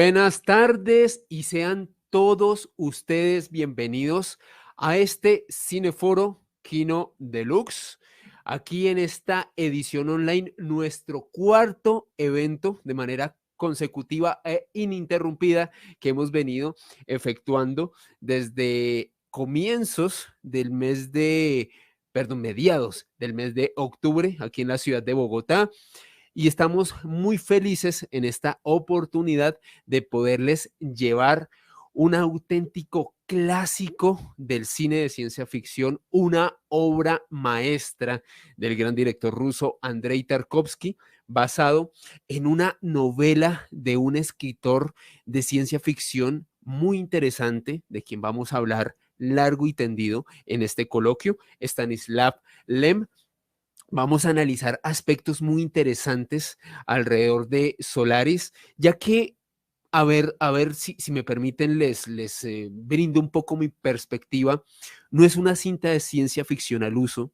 Buenas tardes y sean todos ustedes bienvenidos a este Cineforo Kino Deluxe. Aquí en esta edición online, nuestro cuarto evento de manera consecutiva e ininterrumpida que hemos venido efectuando desde mediados del mes de octubre aquí en la ciudad de Bogotá. Y estamos muy felices en esta oportunidad de poderles llevar un auténtico clásico del cine de ciencia ficción, una obra maestra del gran director ruso Andrei Tarkovsky, basado en una novela de un escritor de ciencia ficción muy interesante, de quien vamos a hablar largo y tendido en este coloquio, Stanislav Lem. Vamos a analizar aspectos muy interesantes alrededor de Solaris, ya que, a ver si me permiten, les brindo un poco mi perspectiva. No es una cinta de ciencia ficción al uso,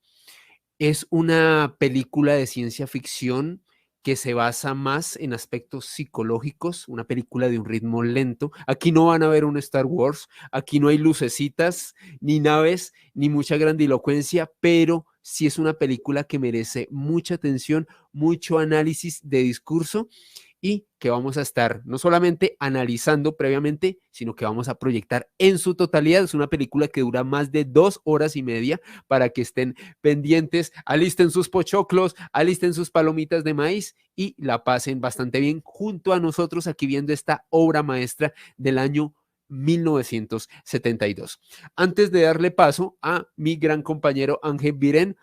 es una película de ciencia ficción que se basa más en aspectos psicológicos, una película de un ritmo lento. Aquí no van a ver un Star Wars, aquí no hay lucecitas, ni naves, ni mucha grandilocuencia, pero sí es una película que merece mucha atención, mucho análisis de discurso y que vamos a estar no solamente analizando previamente, sino que vamos a proyectar en su totalidad. Es una película que dura más de 2 horas y media para que estén pendientes, alisten sus pochoclos, alisten sus palomitas de maíz y la pasen bastante bien junto a nosotros aquí viendo esta obra maestra del año 1972. Antes de darle paso a mi gran compañero Ángel Virén,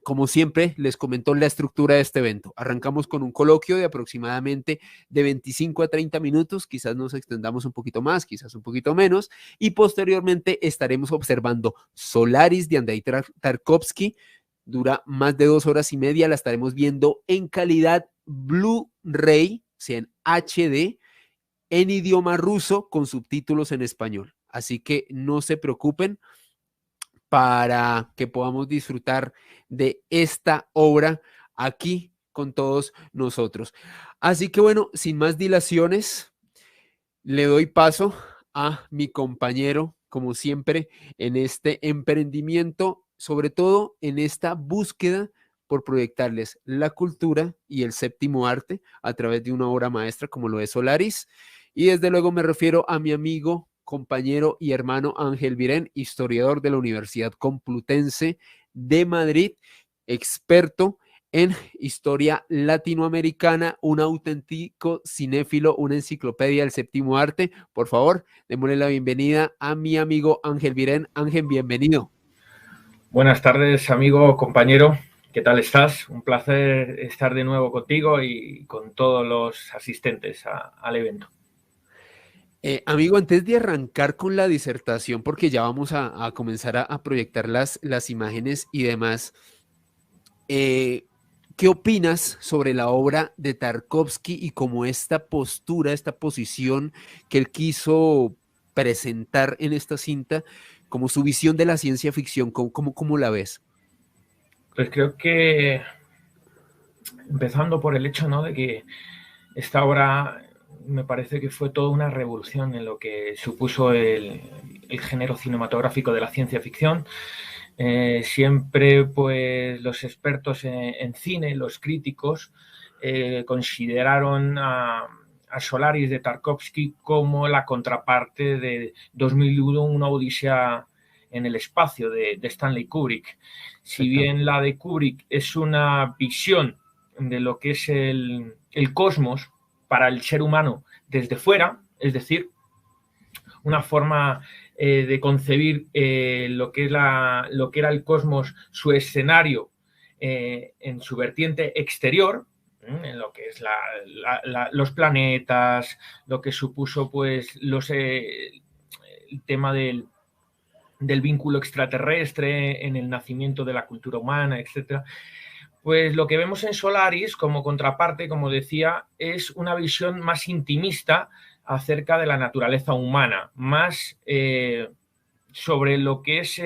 como siempre, les comento la estructura de este evento. Arrancamos con un coloquio de aproximadamente de 25 a 30 minutos, quizás nos extendamos un poquito más, quizás un poquito menos, y posteriormente estaremos observando Solaris de Andrei Tarkovsky. Dura más de 2 horas y media, la estaremos viendo en calidad Blu-ray, o sea, en HD, en idioma ruso con subtítulos en español. Así que no se preocupen, para que podamos disfrutar de esta obra aquí con todos nosotros. Así que bueno, sin más dilaciones, le doy paso a mi compañero, como siempre, en este emprendimiento, sobre todo en esta búsqueda por proyectarles la cultura y el séptimo arte a través de una obra maestra como lo es Solaris. Y desde luego me refiero a mi amigo, compañero y hermano Ángel Virén, historiador de la Universidad Complutense de Madrid, experto en historia latinoamericana, un auténtico cinéfilo, una enciclopedia del séptimo arte. Por favor, démosle la bienvenida a mi amigo Ángel Virén. Ángel, bienvenido. Buenas tardes, amigo, compañero. ¿Qué tal estás? Un placer estar de nuevo contigo y con todos los asistentes al evento. Amigo, antes de arrancar con la disertación, porque ya vamos a comenzar a proyectar las imágenes y demás, ¿qué opinas sobre la obra de Tarkovsky y cómo esta postura, esta posición que él quiso presentar en esta cinta, como su visión de la ciencia ficción? ¿Cómo la ves? Pues creo que empezando por el hecho, ¿no?, de que esta obra me parece que fue toda una revolución en lo que supuso el género cinematográfico de la ciencia ficción. Siempre, pues, los expertos en cine, los críticos, consideraron a Solaris de Tarkovsky como la contraparte de 2001, una odisea en el espacio de Stanley Kubrick. Si bien la de Kubrick es una visión de lo que es el cosmos para el ser humano desde fuera, es decir, una forma de concebir lo que era el cosmos, su escenario en su vertiente exterior, en lo que es los planetas, lo que supuso, pues, el tema del vínculo extraterrestre en el nacimiento de la cultura humana, etcétera. Pues lo que vemos en Solaris, como contraparte, como decía, es una visión más intimista acerca de la naturaleza humana, más sobre lo que es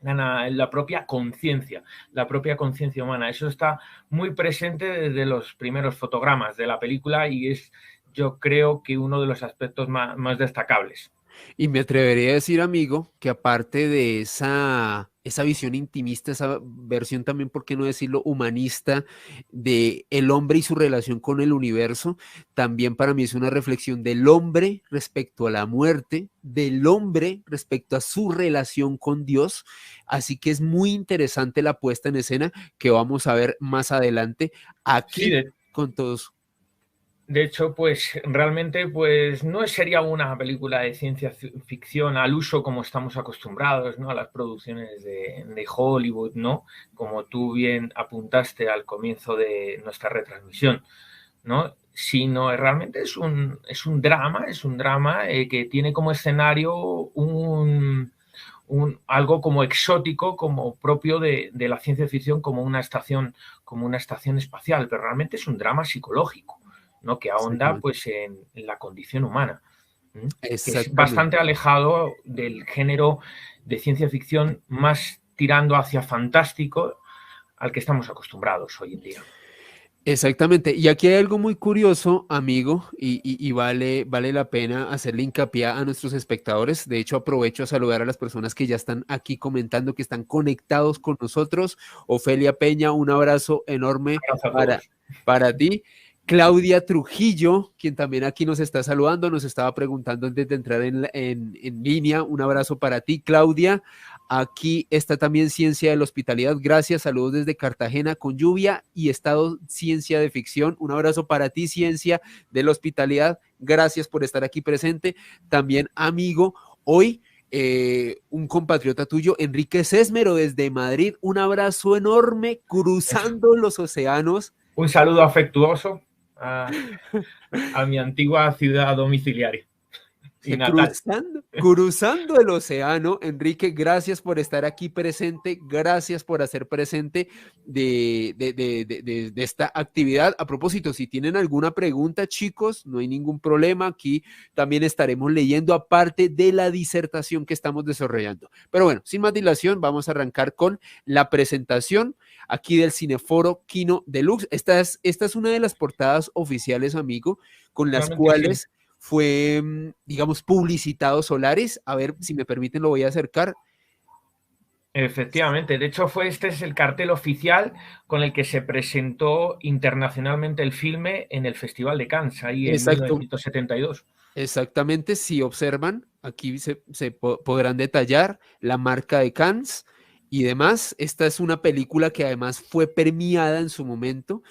la propia conciencia humana. Eso está muy presente desde los primeros fotogramas de la película y es, yo creo que uno de los aspectos más destacables. Y me atrevería a decir, amigo, que aparte de esa visión intimista, esa versión también, ¿por qué no decirlo?, humanista de el hombre y su relación con el universo, también para mí es una reflexión del hombre respecto a la muerte, del hombre respecto a su relación con Dios. Así que es muy interesante la puesta en escena que vamos a ver más adelante Sí, aquí con todos. de hecho, pues realmente pues no sería una película de ciencia ficción al uso como estamos acostumbrados, ¿no? A las producciones de Hollywood, ¿no? Como tú bien apuntaste al comienzo de nuestra retransmisión, ¿no? Sino realmente es un drama que tiene como escenario algo como exótico, como propio de la ciencia ficción, como una estación espacial, pero realmente es un drama psicológico, ¿no? Que ahonda Exactamente. pues en la condición humana, ¿m? Que es Exactamente. bastante alejado del género de ciencia ficción más tirando hacia fantástico al que estamos acostumbrados hoy en día. Exactamente. Y aquí hay algo muy curioso, amigo, y vale la pena hacerle hincapié a nuestros espectadores. De hecho, aprovecho a saludar a las personas que ya están aquí comentando, que están conectados con nosotros. Ofelia Peña, un abrazo enorme Gracias a para, todos. para ti. Claudia Trujillo, quien también aquí nos está saludando, nos estaba preguntando antes de entrar en línea. Un abrazo para ti, Claudia. Aquí está también Ciencia de la Hospitalidad. Gracias, saludos desde Cartagena con lluvia y estado Ciencia de Ficción. Un abrazo para ti, Ciencia de la Hospitalidad. Gracias por estar aquí presente. También, amigo, hoy un compatriota tuyo, Enrique Sesmero, desde Madrid. Un abrazo enorme, cruzando los océanos. Un saludo afectuoso a mi antigua ciudad domiciliaria y natal. Cruzando el océano. Enrique, gracias por estar aquí presente, gracias por hacer presente de esta actividad. A propósito, si tienen alguna pregunta, chicos, no hay ningún problema, aquí también estaremos leyendo aparte de la disertación que estamos desarrollando. Pero bueno, sin más dilación, vamos a arrancar con la presentación aquí del Cineforo Kino Deluxe. Esta es una de las portadas oficiales, amigo, con las Realmente sí. cuales fue, digamos, publicitado Solaris. A ver, si me permiten, lo voy a acercar. Efectivamente, de hecho este es el cartel oficial con el que se presentó internacionalmente el filme en el Festival de Cannes, ahí en Exacto, 1972. exactamente. Si observan, aquí podrán detallar la marca de Cannes y demás. Esta es una película que además fue premiada en su momento,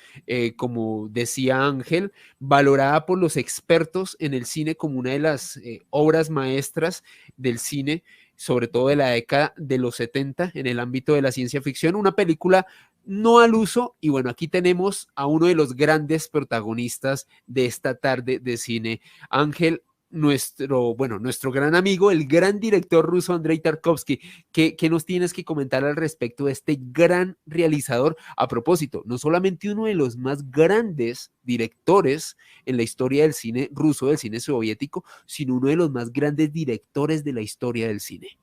como decía Ángel, valorada por los expertos en el cine como una de las obras maestras del cine, sobre todo de la década de los 70 en el ámbito de la ciencia ficción. Una película no al uso, y bueno, aquí tenemos a uno de los grandes protagonistas de esta tarde de cine, Ángel, nuestro gran amigo, el gran director ruso Andrei Tarkovsky. ¿Qué nos tienes que comentar al respecto de este gran realizador? A propósito, no solamente uno de los más grandes directores en la historia del cine ruso, del cine soviético, sino uno de los más grandes directores de la historia del cine.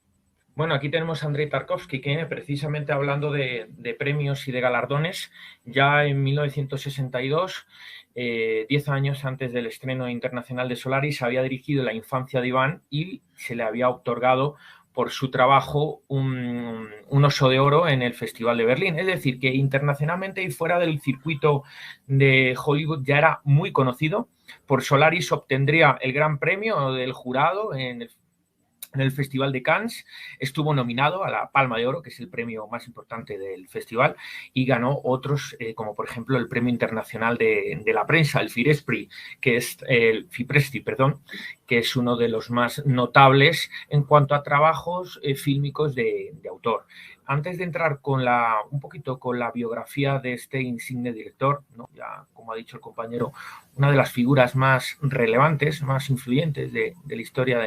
Bueno, aquí tenemos a Andrei Tarkovsky, que precisamente hablando de premios y de galardones, ya en 1962, 10 años antes del estreno internacional de Solaris, había dirigido La infancia de Iván y se le había otorgado por su trabajo un Oso de Oro en el Festival de Berlín. Es decir, que internacionalmente y fuera del circuito de Hollywood ya era muy conocido. Por Solaris obtendría el Gran Premio del jurado en el Festival de Cannes, estuvo nominado a la Palma de Oro, que es el premio más importante del festival, y ganó otros, como por ejemplo el Premio Internacional de la Prensa, el Fipresti, que es uno de los más notables en cuanto a trabajos fílmicos de autor. Antes de entrar un poquito con la biografía de este insigne director, ¿no? Ya como ha dicho el compañero, una de las figuras más relevantes, más influyentes de la historia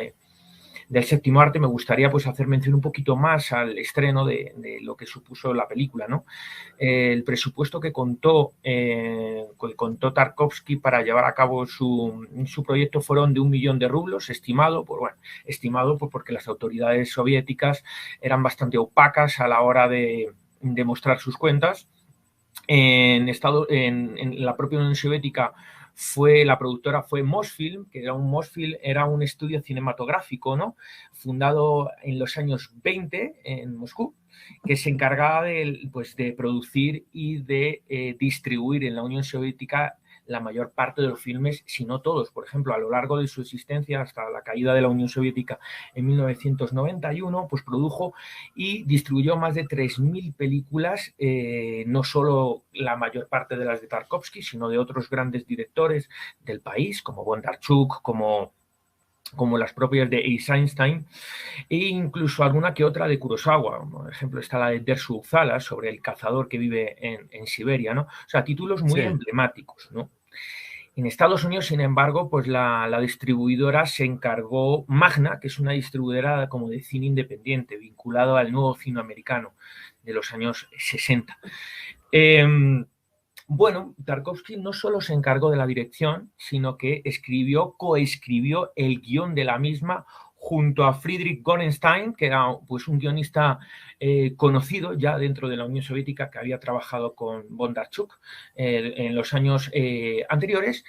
del séptimo arte, me gustaría pues hacer mención un poquito más al estreno de lo que supuso la película, ¿no? El presupuesto que contó Tarkovsky para llevar a cabo su proyecto fueron de 1 millón de rublos, estimado porque las autoridades soviéticas eran bastante opacas a la hora de mostrar sus cuentas. En la propia Unión Soviética la productora fue Mosfilm, que era un estudio cinematográfico, ¿no? Fundado en los años 20 en Moscú, que se encargaba de producir y de distribuir en la Unión Soviética la mayor parte de los filmes, si no todos. Por ejemplo, a lo largo de su existencia, hasta la caída de la Unión Soviética en 1991, pues produjo y distribuyó más de 3.000 películas, no solo la mayor parte de las de Tarkovsky, sino de otros grandes directores del país, como Bondarchuk, como las propias de Eisenstein, e incluso alguna que otra de Kurosawa. Por ejemplo, está la de Dersu Uzala, sobre el cazador que vive en Siberia, ¿no? O sea, títulos muy emblemáticos, ¿no? En Estados Unidos, sin embargo, pues la distribuidora se encargó, Magna, que es una distribuidora como de cine independiente, vinculado al nuevo cine americano de los años 60. Bueno, Tarkovsky no solo se encargó de la dirección, sino que coescribió el guión de la misma junto a Friedrich Gorenstein, que era pues un guionista conocido ya dentro de la Unión Soviética, que había trabajado con Bondarchuk en los años anteriores,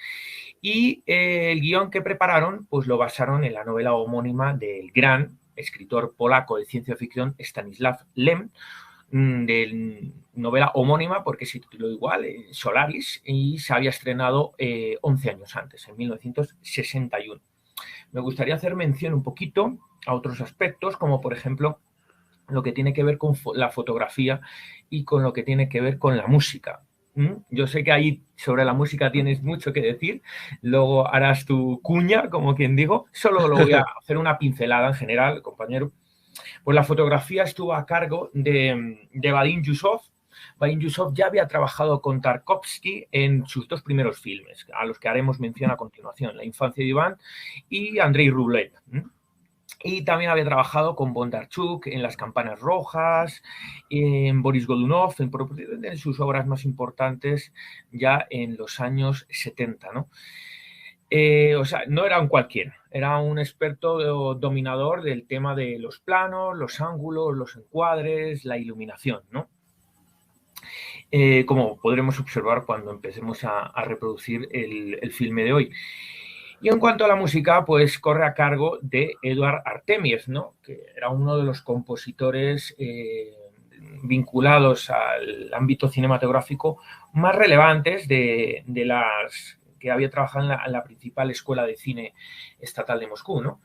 y el guión que prepararon pues lo basaron en la novela homónima del gran escritor polaco de ciencia ficción Stanisław Lem, de novela homónima porque se tituló igual, Solaris, y se había estrenado 11 años antes, en 1961. Me gustaría hacer mención un poquito a otros aspectos, como por ejemplo lo que tiene que ver con la fotografía y con lo que tiene que ver con la música. Yo sé que ahí sobre la música tienes mucho que decir, luego harás tu cuña, como quien digo, solo lo voy a hacer una pincelada en general, compañero. Pues la fotografía estuvo a cargo de Vadim Yusov. Vadim Yusov ya había trabajado con Tarkovsky en sus dos primeros filmes, a los que haremos mención a continuación, La infancia de Iván y Andrei Rublev. Y también había trabajado con Bondarchuk en Las campanas rojas, en Boris Godunov, en sus obras más importantes ya en los años 70, ¿no? O sea, no era un cualquiera, era un experto dominador del tema de los planos, los ángulos, los encuadres, la iluminación, ¿no? Como podremos observar cuando empecemos a reproducir el filme de hoy. Y en cuanto a la música, pues corre a cargo de Eduard Artemiev, ¿no? Que era uno de los compositores vinculados al ámbito cinematográfico más relevantes de las que había trabajado en la principal escuela de cine estatal de Moscú, ¿no?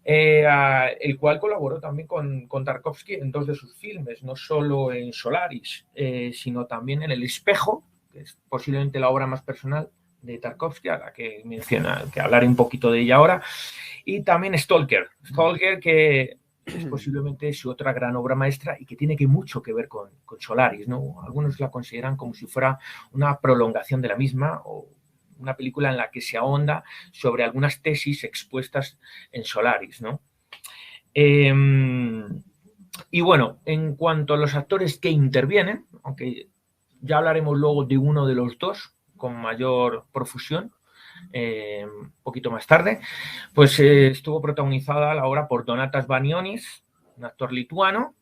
El cual colaboró también con Tarkovsky en dos de sus filmes, no solo en Solaris, sino también en El espejo, que es posiblemente la obra más personal de Tarkovsky, a la que menciona, que hablaré un poquito de ella ahora, y también Stalker, que es posiblemente su otra gran obra maestra y que tiene mucho que ver con Solaris, ¿no? Algunos la consideran como si fuera una prolongación de la misma o una película en la que se ahonda sobre algunas tesis expuestas en Solaris, ¿no? Y bueno, en cuanto a los actores que intervienen, aunque ya hablaremos luego de uno de los dos con mayor profusión, un poquito más tarde, pues estuvo protagonizada la obra por Donatas Banionis, un actor lituano,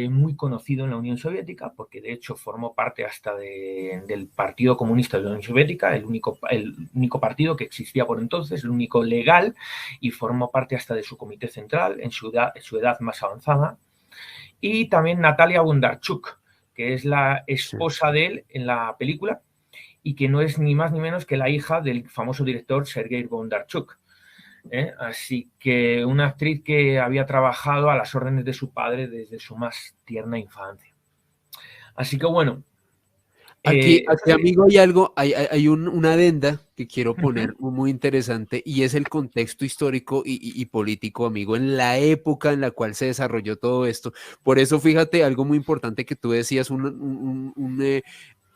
muy conocido en la Unión Soviética, porque de hecho formó parte hasta del Partido Comunista de la Unión Soviética, el único partido que existía por entonces, el único legal, y formó parte hasta de su comité central en su edad más avanzada. Y también Natalia Bondarchuk, que es la esposa de él en la película, y que no es ni más ni menos que la hija del famoso director Sergei Bondarchuk. Así que una actriz que había trabajado a las órdenes de su padre desde su más tierna infancia. Así que bueno. Aquí amigo, hay algo, hay una adenda que quiero poner muy interesante, y es el contexto histórico y político, amigo, en la época en la cual se desarrolló todo esto. Por eso, fíjate, algo muy importante que tú decías, un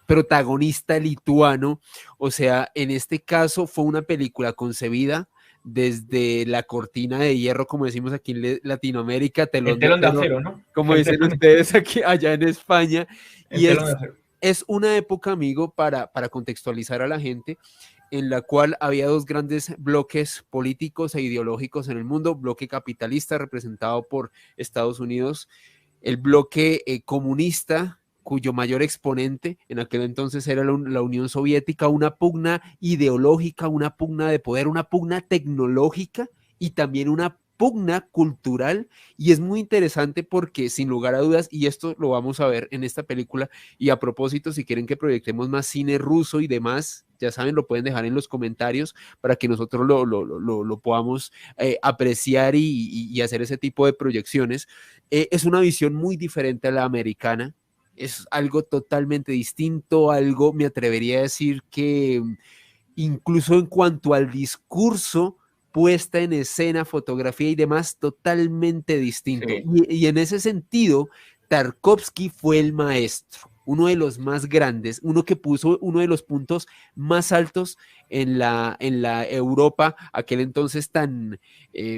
protagonista lituano, o sea, en este caso fue una película concebida desde la cortina de hierro, como decimos aquí en Latinoamérica, el telón de acero, ¿no? Como dicen ustedes aquí, allá en España, y es una época, amigo, para contextualizar a la gente, en la cual había dos grandes bloques políticos e ideológicos en el mundo: bloque capitalista representado por Estados Unidos, el bloque comunista, cuyo mayor exponente en aquel entonces era la Unión Soviética, una pugna ideológica, una pugna de poder, una pugna tecnológica y también una pugna cultural. Y es muy interesante porque sin lugar a dudas, y esto lo vamos a ver en esta película, y a propósito, si quieren que proyectemos más cine ruso y demás, ya saben, lo pueden dejar en los comentarios para que nosotros lo podamos apreciar y hacer ese tipo de proyecciones. Es una visión muy diferente a la americana, es algo totalmente distinto, algo, me atrevería a decir que incluso en cuanto al discurso, puesta en escena, fotografía y demás, totalmente distinto. Sí. Y en ese sentido, Tarkovsky fue el maestro, uno de los más grandes, uno que puso uno de los puntos más altos en la Europa, aquel entonces tan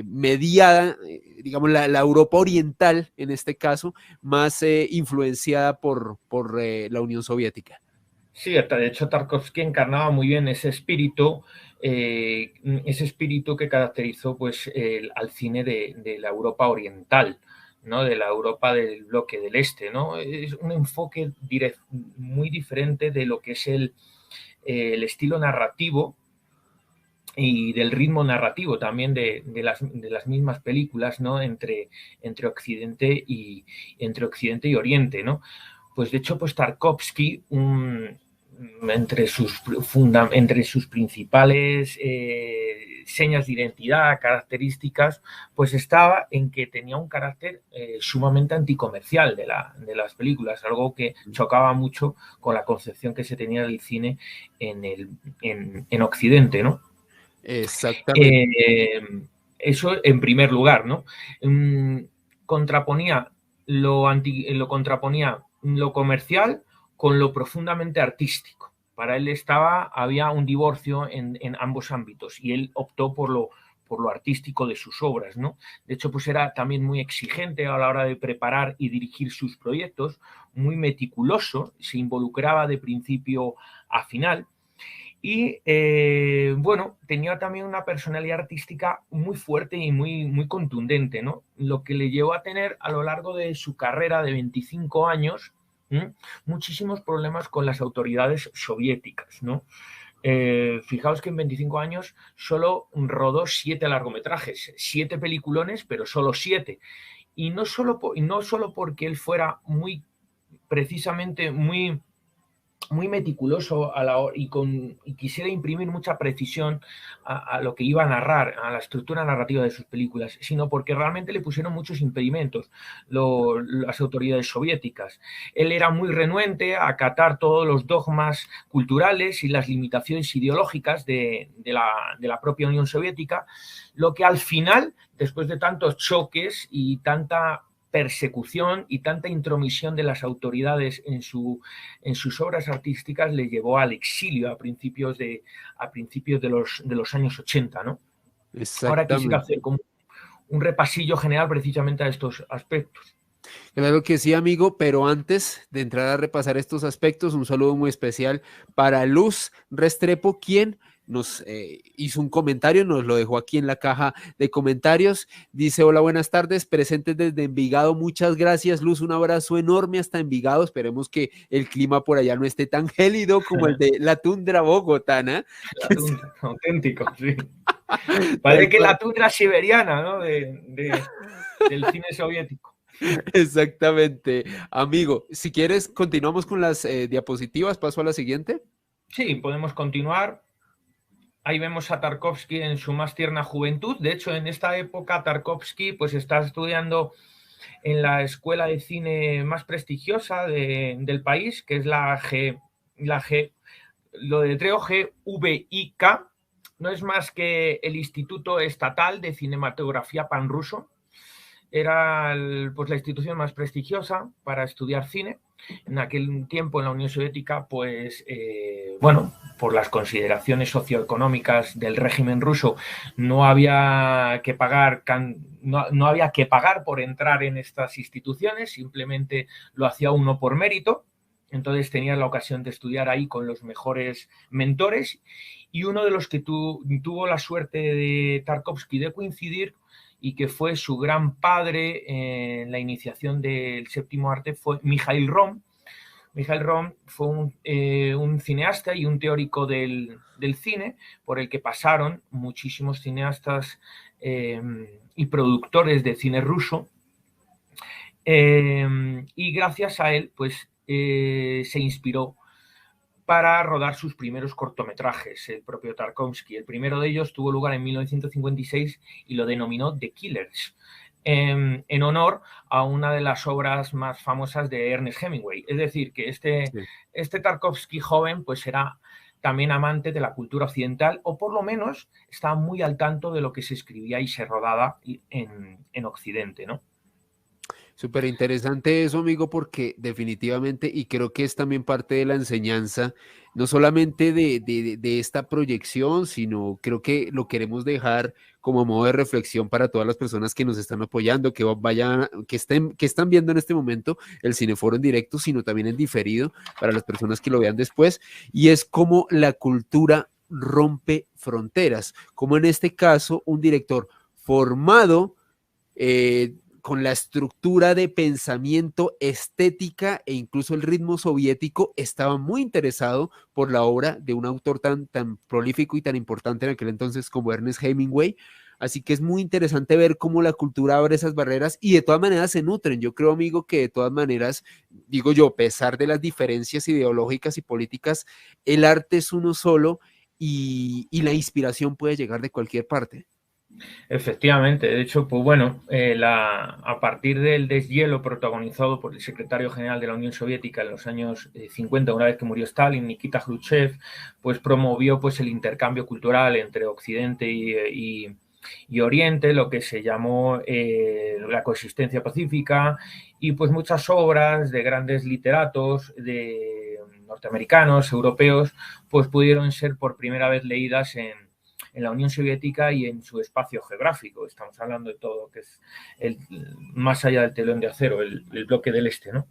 mediada, digamos, la Europa oriental, en este caso, más influenciada por la Unión Soviética. Sí, de hecho Tarkovsky encarnaba muy bien ese espíritu que caracterizó pues, al cine de la Europa oriental, ¿no? De la Europa del bloque del este, ¿no? Es un enfoque muy diferente de lo que es el estilo narrativo y del ritmo narrativo también de las mismas películas, ¿no? Entre Occidente y Oriente, ¿no? Pues de hecho, pues Tarkovsky, entre sus principales señas de identidad, características, pues estaba en que tenía un carácter sumamente anticomercial de las películas, algo que chocaba mucho con la concepción que se tenía del cine en Occidente, ¿no? Exactamente. Eso en primer lugar, ¿no? Contraponía lo comercial con lo profundamente artístico. Para él había un divorcio en ambos ámbitos y él optó por lo artístico de sus obras, ¿no? De hecho, pues era también muy exigente a la hora de preparar y dirigir sus proyectos, muy meticuloso, se involucraba de principio a final. Y bueno, tenía también una personalidad artística muy fuerte y muy contundente, ¿no? Lo que le llevó a tener a lo largo de su carrera de 25 años muchísimos problemas con las autoridades soviéticas, ¿no? Fijaos que en 25 años solo rodó 7 largometrajes, 7 peliculones, pero solo 7. Y no solo porque él fuera precisamente muy meticuloso y quisiera imprimir mucha precisión a lo que iba a narrar, a la estructura narrativa de sus películas, sino porque realmente le pusieron muchos impedimentos las autoridades soviéticas. Él era muy renuente a acatar todos los dogmas culturales y las limitaciones ideológicas de la propia Unión Soviética, lo que al final, después de tantos choques y tanta persecución y tanta intromisión de las autoridades en sus obras artísticas le llevó al exilio a principios de los años 80, ¿no? Ahora quisiera Exactamente. hacer como un repasillo general precisamente a estos aspectos. Claro que sí, amigo, pero antes de entrar a repasar estos aspectos, un saludo muy especial para Luz Restrepo, quien nos hizo un comentario, nos lo dejó aquí en la caja de comentarios. Dice, hola, buenas tardes, presentes desde Envigado. Muchas gracias, Luz, un abrazo enorme hasta Envigado. Esperemos que el clima por allá no esté tan gélido como el de la tundra bogotana. La tundra, auténtico, sí. Tal Parece que cual. la tundra siberiana, ¿no? Del cine soviético. Exactamente. Amigo, si quieres, continuamos con las diapositivas. Paso a la siguiente. Sí, podemos continuar. Ahí vemos a Tarkovsky en su más tierna juventud. De hecho, en esta época Tarkovsky pues está estudiando en la escuela de cine más prestigiosa del país, que es la G, lo deletreo GVIK. No es más que el Instituto Estatal de Cinematografía Panruso. Era pues la institución más prestigiosa para estudiar cine. En aquel tiempo en la Unión Soviética, pues bueno, por las consideraciones socioeconómicas del régimen ruso, no había que pagar por entrar en estas instituciones, simplemente lo hacía uno por mérito. Entonces tenía la ocasión de estudiar ahí con los mejores mentores, y uno de los que tuvo la suerte de Tarkovsky de coincidir y que fue su gran padre en la iniciación del séptimo arte fue Mikhail Rom, Michael Romm fue un cineasta y un teórico del cine por el que pasaron muchísimos cineastas y productores de cine ruso. Y gracias a él, pues, se inspiró para rodar sus primeros cortometrajes, el propio Tarkovsky. El primero de ellos tuvo lugar en 1956 y lo denominó The Killers, en honor a una de las obras más famosas de Ernest Hemingway. Es decir, que este Tarkovsky joven pues era también amante de la cultura occidental, o por lo menos estaba muy al tanto de lo que se escribía y se rodaba en Occidente, ¿no? Súper interesante eso, amigo, porque definitivamente, y creo que es también parte de la enseñanza, no solamente de esta proyección, sino creo que lo queremos dejar como modo de reflexión para todas las personas que nos están apoyando, que vayan, que están viendo en este momento el Cineforo en directo, sino también en diferido para las personas que lo vean después, y es como la cultura rompe fronteras, como en este caso un director formado con la estructura de pensamiento, estética e incluso el ritmo soviético, estaba muy interesado por la obra de un autor tan prolífico y tan importante en aquel entonces como Ernest Hemingway. Así que es muy interesante ver cómo la cultura abre esas barreras y de todas maneras se nutren. Yo creo, amigo, que de todas maneras, digo yo, a pesar de las diferencias ideológicas y políticas, el arte es uno solo y la inspiración puede llegar de cualquier parte. Efectivamente, de hecho, pues bueno, a partir del deshielo protagonizado por el secretario general de la Unión Soviética en los años 50, una vez que murió Stalin, Nikita Khrushchev, pues promovió pues el intercambio cultural entre Occidente y Oriente, lo que se llamó la coexistencia pacífica, y pues muchas obras de grandes literatos, de norteamericanos, europeos, pues pudieron ser por primera vez leídas en la Unión Soviética y en su espacio geográfico. Estamos hablando de todo lo que es más allá del telón de acero, el bloque del este, ¿no?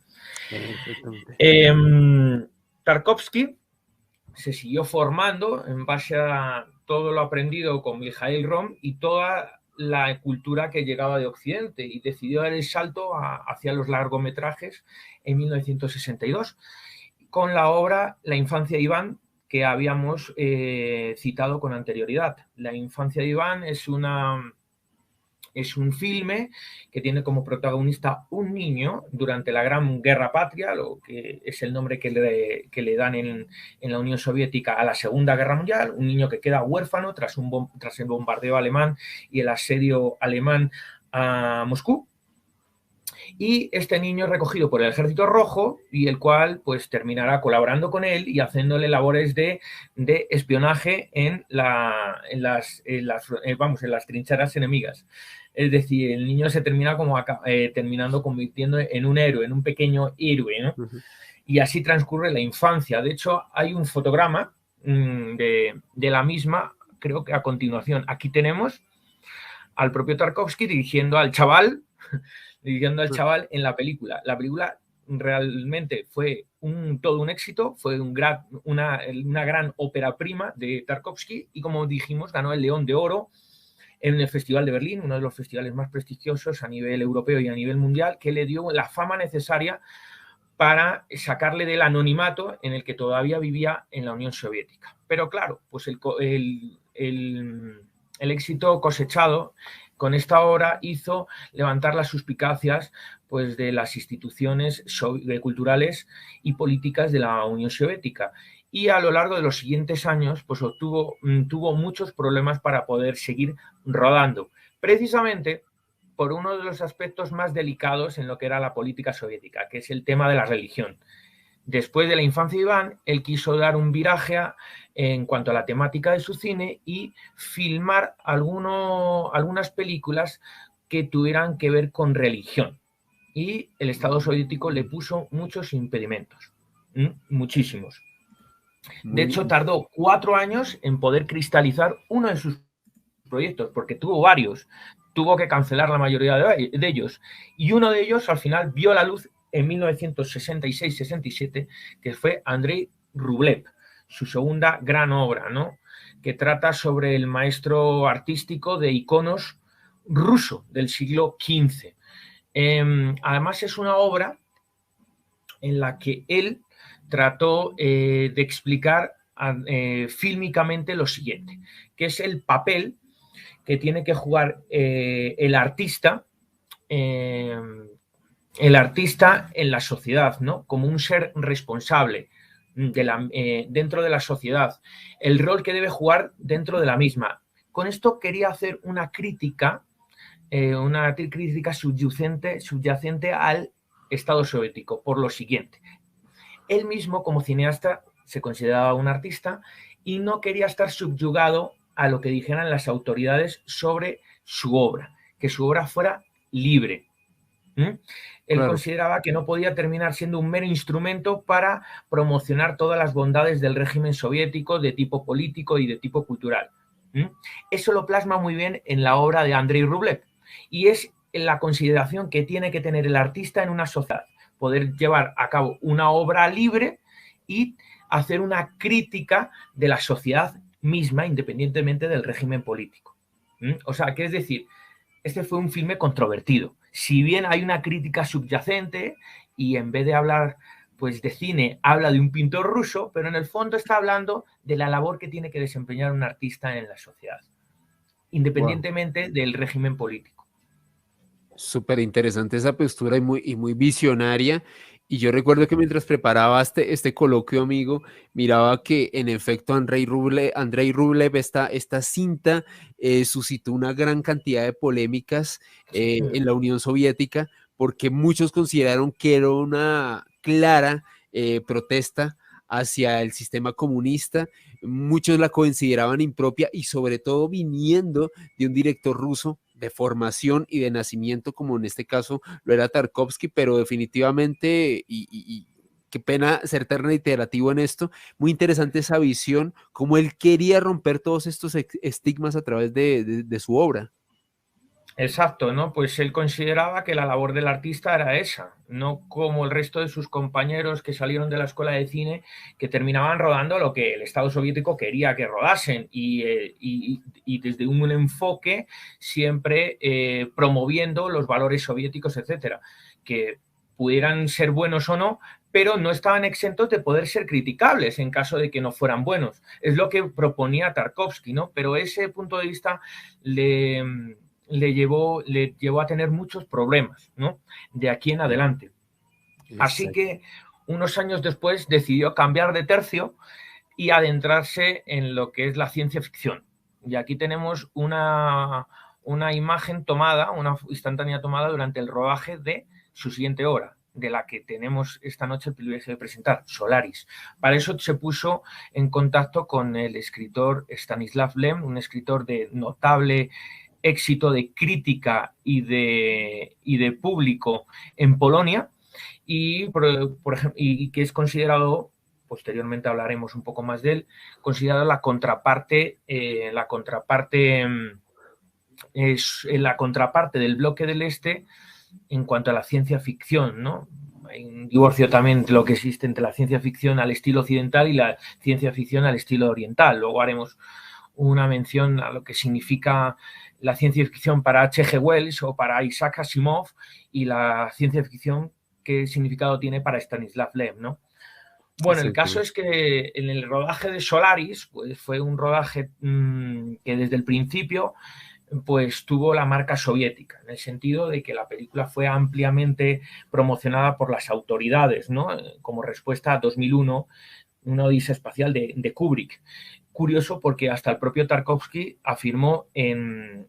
Tarkovsky se siguió formando en base a todo lo aprendido con Michael Romm y toda la cultura que llegaba de Occidente, y decidió dar el salto hacia los largometrajes en 1962 con la obra La infancia de Iván, que habíamos citado con anterioridad. La infancia de Iván es un filme que tiene como protagonista un niño durante la Gran Guerra Patria, lo que es el nombre que le dan en la Unión Soviética a la Segunda Guerra Mundial, un niño que queda huérfano tras el bombardeo alemán y el asedio alemán a Moscú. Y este niño es recogido por el Ejército Rojo, y el cual pues terminará colaborando con él y haciéndole labores de espionaje en las trincheras enemigas. Es decir, el niño se termina terminando convirtiendo en un héroe, en un pequeño héroe, ¿no? Y así transcurre la infancia. De hecho, hay un fotograma de la misma, creo que a continuación. Aquí tenemos al propio Tarkovsky dirigiendo al chaval en la película. La película realmente fue todo un éxito, fue una gran ópera prima de Tarkovsky, y como dijimos, ganó el León de Oro en el Festival de Berlín, uno de los festivales más prestigiosos a nivel europeo y a nivel mundial, que le dio la fama necesaria para sacarle del anonimato en el que todavía vivía en la Unión Soviética. Pero claro, pues el éxito cosechado con esta obra hizo levantar las suspicacias pues, de las instituciones culturales y políticas de la Unión Soviética. Y a lo largo de los siguientes años pues, tuvo muchos problemas para poder seguir rodando, precisamente por uno de los aspectos más delicados en lo que era la política soviética, que es el tema de la religión. Después de La infancia de Iván, él quiso dar un viraje en cuanto a la temática de su cine y filmar algunas películas que tuvieran que ver con religión. Y el Estado soviético le puso muchos impedimentos, muchísimos. De hecho, tardó 4 años en poder cristalizar uno de sus proyectos, porque tuvo varios. Tuvo que cancelar la mayoría de ellos. Y uno de ellos, al final, vio la luz en 1966-67, que fue Andrei Rublev, su segunda gran obra, ¿no? Que trata sobre el maestro artístico de iconos ruso del siglo XV. Además, es una obra en la que él trató de explicar fílmicamente lo siguiente, que es el papel que tiene que jugar el artista en la sociedad, ¿no? Como un ser responsable dentro de la sociedad, el rol que debe jugar dentro de la misma. Con esto quería hacer una crítica subyacente al Estado soviético, por lo siguiente. Él mismo, como cineasta, se consideraba un artista y no quería estar subyugado a lo que dijeran las autoridades sobre su obra, que su obra fuera libre. Él Claro. consideraba que no podía terminar siendo un mero instrumento para promocionar todas las bondades del régimen soviético de tipo político y de tipo cultural. Eso lo plasma muy bien en la obra de Andrei Rublev y es la consideración que tiene que tener el artista en una sociedad, poder llevar a cabo una obra libre y hacer una crítica de la sociedad misma independientemente del régimen político. O sea, que es decir, este fue un filme controvertido. Si bien hay una crítica subyacente y en vez de hablar pues de cine habla de un pintor ruso, pero en el fondo está hablando de la labor que tiene que desempeñar un artista en la sociedad, Wow. independientemente del régimen político. Súper interesante esa postura y muy visionaria. Y yo recuerdo que mientras preparaba este coloquio, amigo, miraba que en efecto Andrei Rublev, esta cinta, suscitó una gran cantidad de polémicas en la Unión Soviética, porque muchos consideraron que era una clara protesta hacia el sistema comunista. Muchos la consideraban impropia y sobre todo viniendo de un director ruso de formación y de nacimiento, como en este caso lo era Tarkovsky, pero definitivamente, y qué pena ser tan reiterativo en esto, muy interesante esa visión, cómo él quería romper todos estos estigmas a través de su obra. Exacto, ¿no? Pues él consideraba que la labor del artista era esa, no como el resto de sus compañeros que salieron de la escuela de cine, que terminaban rodando lo que el Estado soviético quería que rodasen y desde un enfoque siempre promoviendo los valores soviéticos, etcétera, que pudieran ser buenos o no, pero no estaban exentos de poder ser criticables en caso de que no fueran buenos. Es lo que proponía Tarkovsky, ¿no? Pero ese punto de vista le llevó a tener muchos problemas, ¿no? De aquí en adelante. Así Exacto. que unos años después decidió cambiar de tercio y adentrarse en lo que es la ciencia ficción. Y aquí tenemos una imagen tomada, una instantánea tomada durante el rodaje de su siguiente obra, de la que tenemos esta noche el privilegio de presentar, Solaris. Para eso se puso en contacto con el escritor Stanislav Lem, un escritor de notable éxito de crítica y de público en Polonia y, por ejemplo, y que es considerado, posteriormente hablaremos un poco más de él, considerado la contraparte del bloque del Este en cuanto a la ciencia ficción, ¿no? Hay un divorcio también entre lo que existe entre la ciencia ficción al estilo occidental y la ciencia ficción al estilo oriental. Luego haremos una mención a lo que significa la ciencia ficción para H.G. Wells o para Isaac Asimov y la ciencia ficción qué significado tiene para Stanislav Lem, ¿no? Bueno, el caso Exactamente. es que en el rodaje de Solaris, pues fue un rodaje que desde el principio pues tuvo la marca soviética, en el sentido de que la película fue ampliamente promocionada por las autoridades, ¿no? Como respuesta a 2001, una odisea espacial de Kubrick. Curioso porque hasta el propio Tarkovsky afirmó en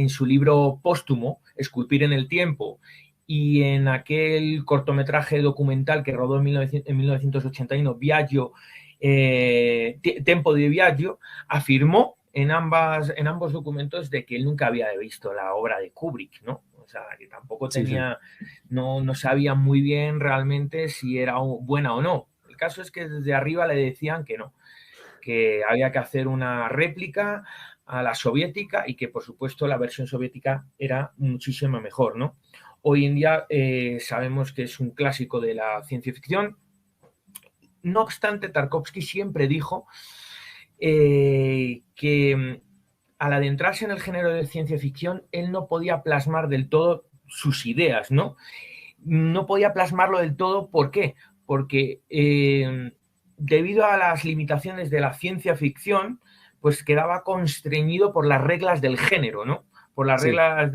su libro póstumo, Esculpir en el tiempo, y en aquel cortometraje documental que rodó en 1981, Viaggio, Tempo di Viaggio, afirmó en ambos documentos de que él nunca había visto la obra de Kubrick, ¿no? O sea, que tampoco Sí, sí. no sabía muy bien realmente si era buena o no. El caso es que desde arriba le decían que no, que había que hacer una réplica a la soviética y que, por supuesto, la versión soviética era muchísimo mejor, ¿no? Hoy en día sabemos que es un clásico de la ciencia ficción. No obstante, Tarkovsky siempre dijo que al adentrarse en el género de ciencia ficción, él no podía plasmar del todo sus ideas, ¿no? No podía plasmarlo del todo, ¿por qué? porque debido a las limitaciones de la ciencia ficción, pues quedaba constreñido por las reglas del género, ¿no? Por las Sí. reglas,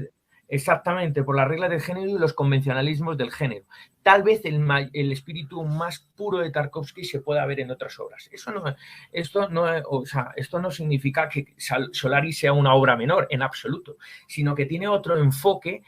exactamente, por las reglas del género y los convencionalismos del género. Tal vez el espíritu más puro de Tarkovsky se pueda ver en otras obras. Esto no significa que Solaris sea una obra menor, en absoluto, sino que tiene otro enfoque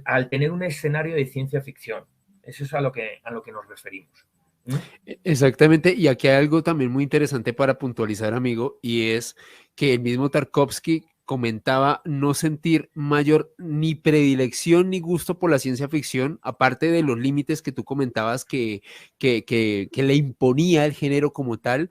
al tener un escenario de ciencia ficción. Eso es a lo que nos referimos. ¿Mm? Exactamente, y aquí hay algo también muy interesante para puntualizar, amigo, y es que el mismo Tarkovsky comentaba no sentir mayor ni predilección ni gusto por la ciencia ficción, aparte de los límites que tú comentabas que le imponía el género como tal.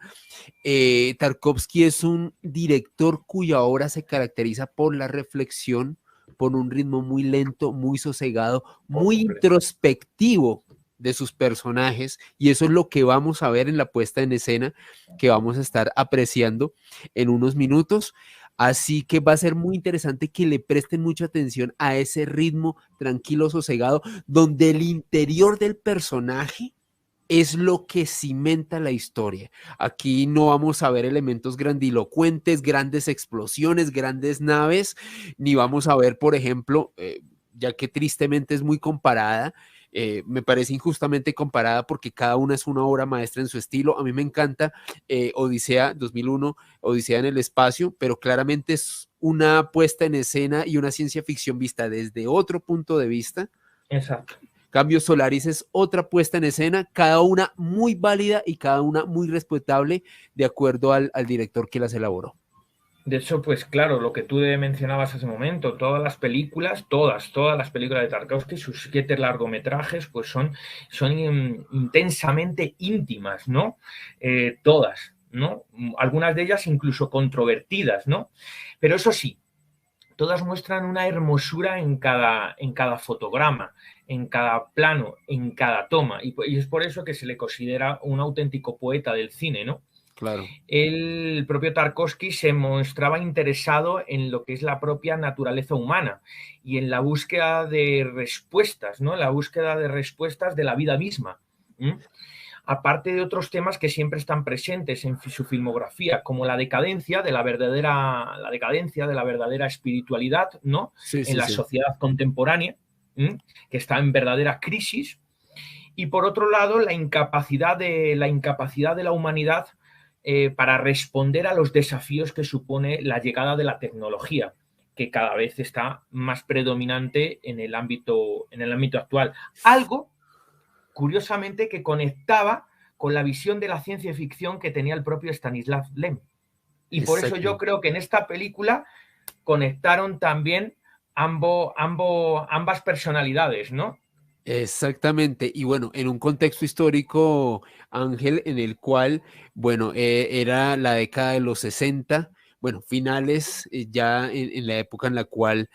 Tarkovsky es un director cuya obra se caracteriza por la reflexión, por un ritmo muy lento, muy sosegado, Por muy completo. introspectivo de sus personajes, y eso es lo que vamos a ver en la puesta en escena que vamos a estar apreciando en unos minutos. Así que va a ser muy interesante que le presten mucha atención a ese ritmo tranquilo, sosegado, donde el interior del personaje es lo que cimenta la historia. Aquí no vamos a ver elementos grandilocuentes, grandes explosiones, grandes naves, ni vamos a ver, por ejemplo, ya que tristemente es muy comparada, me parece injustamente comparada porque cada una es una obra maestra en su estilo. A mí me encanta Odisea 2001, Odisea en el espacio, pero claramente es una puesta en escena y una ciencia ficción vista desde otro punto de vista. Exacto. Cambio Solaris es otra puesta en escena, cada una muy válida y cada una muy respetable de acuerdo al director que las elaboró. De hecho, pues claro, lo que tú mencionabas hace un momento, todas las películas, todas las películas de Tarkovsky, sus 7 largometrajes, pues son intensamente íntimas, ¿no? Todas, ¿no? Algunas de ellas incluso controvertidas, ¿no? Pero eso sí, todas muestran una hermosura en cada fotograma, en cada plano, en cada toma. Y es por eso que se le considera un auténtico poeta del cine, ¿no? Claro. El propio Tarkovsky se mostraba interesado en lo que es la propia naturaleza humana y en la búsqueda de respuestas, ¿no? La búsqueda de respuestas de la vida misma. ¿Mm? Aparte de otros temas que siempre están presentes en su filmografía, como la decadencia de la verdadera espiritualidad, ¿no? Sí, En sí, la sí. sociedad contemporánea, ¿Mm? Que está en verdadera crisis. Y por otro lado, la incapacidad de la humanidad para responder a los desafíos que supone la llegada de la tecnología, que cada vez está más predominante en el ámbito actual. Algo, curiosamente, que conectaba con la visión de la ciencia ficción que tenía el propio Stanislav Lem. Y por eso yo Exacto. creo que en esta película conectaron también ambas personalidades, ¿no? Exactamente. Y bueno, en un contexto histórico, Ángel, en el cual, bueno, era la década de los 60, bueno, finales, ya en la época en la cual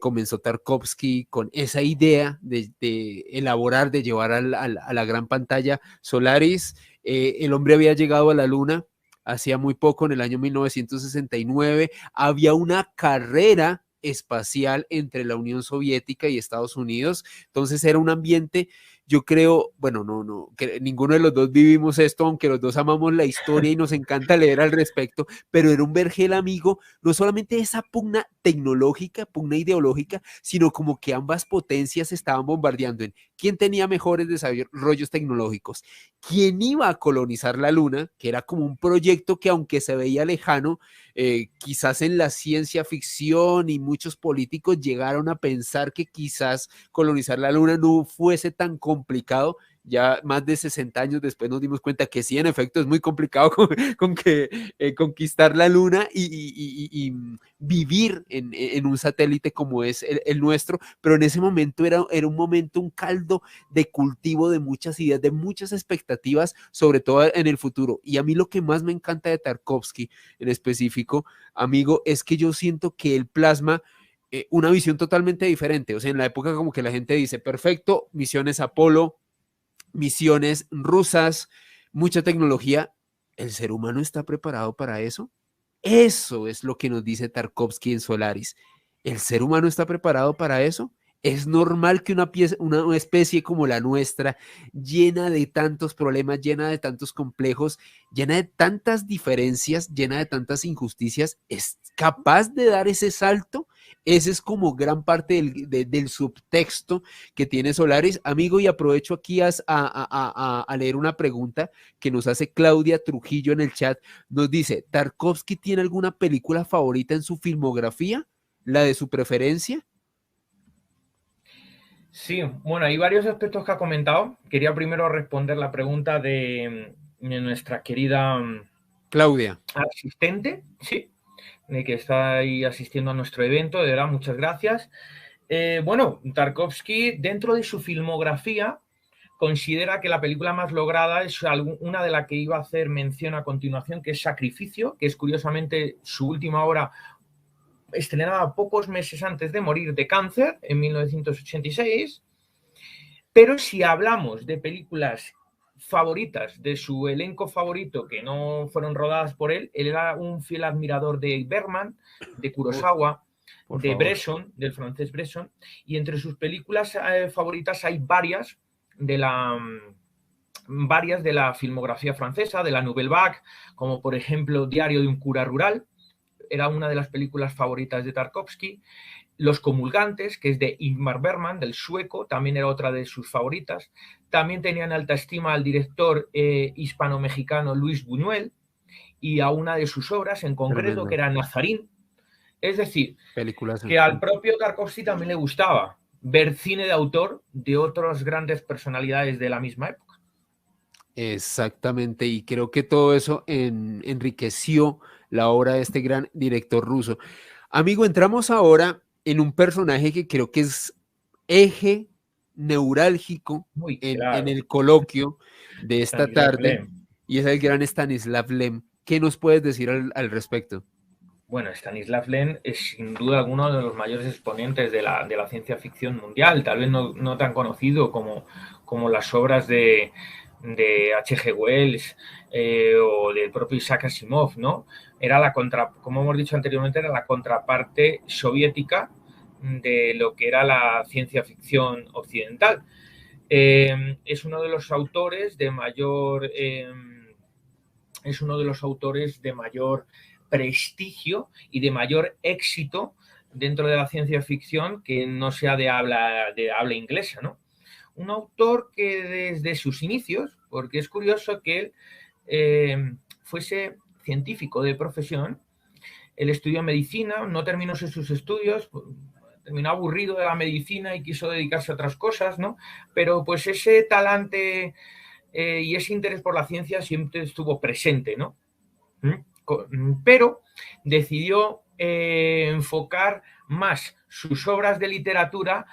comenzó Tarkovsky con esa idea de elaborar, de llevar a la gran pantalla Solaris. El hombre había llegado a la luna hacía muy poco, en el año 1969. Había una carrera espacial entre la Unión Soviética y Estados Unidos. Entonces era un ambiente, yo creo, bueno, que ninguno de los dos vivimos esto, aunque los dos amamos la historia y nos encanta leer al respecto, pero era un vergel, amigo, no solamente esa pugna tecnológica, pugna ideológica, sino como que ambas potencias estaban bombardeando en quién tenía mejores desarrollos tecnológicos, quién iba a colonizar la luna, que era como un proyecto que aunque se veía lejano, quizás en la ciencia ficción y muchos políticos llegaron a pensar que quizás colonizar la luna no fuese tan complicado. Ya más de 60 años después nos dimos cuenta que sí, en efecto, es muy complicado con que conquistar la luna y vivir en, un satélite como es el nuestro, pero en ese momento era un momento, un caldo de cultivo de muchas ideas, de muchas expectativas, sobre todo en el futuro. Y a mí lo que más me encanta de Tarkovsky en específico, amigo, es que yo siento que él plasma una visión totalmente diferente. O sea, en la época como que la gente dice, perfecto, misiones Apolo, misiones rusas, mucha tecnología. ¿El ser humano está preparado para eso? Eso es lo que nos dice Tarkovsky en Solaris. ¿El ser humano está preparado para eso? Es normal que una especie como la nuestra, llena de tantos problemas, llena de tantos complejos, llena de tantas diferencias, llena de tantas injusticias, es capaz de dar ese salto. Ese es como gran parte del subtexto que tiene Solaris. Amigo, y aprovecho aquí a leer una pregunta que nos hace Claudia Trujillo en el chat. Nos dice, ¿Tarkovsky tiene alguna película favorita en su filmografía? ¿La de su preferencia? Sí, bueno, hay varios aspectos que ha comentado. Quería primero responder la pregunta de nuestra querida Claudia. asistente, sí, de que está ahí asistiendo a nuestro evento, de verdad, muchas gracias. Bueno, Tarkovsky, dentro de su filmografía, considera que la película más lograda es una de la que iba a hacer mención a continuación, que es Sacrificio, que es curiosamente su última obra, estrenada pocos meses antes de morir de cáncer, en 1986. Pero si hablamos de películas favoritas de su elenco favorito que no fueron rodadas por él era un fiel admirador de Bergman, de Kurosawa, de Bresson, del francés Bresson, y entre sus películas favoritas hay varias de la filmografía francesa, de la Nouvelle Vague, como por ejemplo Diario de un cura rural, era una de las películas favoritas de Tarkovsky. Los comulgantes, que es de Ingmar Bergman, del sueco, también era otra de sus favoritas. También tenía en alta estima al director hispano-mexicano Luis Buñuel y a una de sus obras en concreto, tremendo, que era Nazarín. Es decir, películas que al propio Tarkovsky también le gustaba ver cine de autor de otras grandes personalidades de la misma época. Exactamente, y creo que todo eso enriqueció la obra de este gran director ruso. Amigo, entramos ahora en un personaje que creo que es eje neurálgico en el coloquio de esta tarde, y es el gran Stanislav Lem. ¿Qué nos puedes decir al respecto? Bueno, Stanislav Lem es sin duda alguno de los mayores exponentes de la ciencia ficción mundial, tal vez no tan conocido como las obras de H.G. Wells o del propio Isaac Asimov, ¿no? Era como hemos dicho anteriormente, era la contraparte soviética de lo que era la ciencia ficción occidental. Es uno de los autores de mayor prestigio y de mayor éxito dentro de la ciencia ficción que no sea de habla inglesa, ¿no? Un autor que desde sus inicios, porque es curioso que él fuese científico de profesión, él estudió medicina, no terminó sus estudios, terminó aburrido de la medicina y quiso dedicarse a otras cosas, ¿no? Pero pues ese talante y ese interés por la ciencia siempre estuvo presente, ¿no? Pero decidió enfocar más sus obras de literatura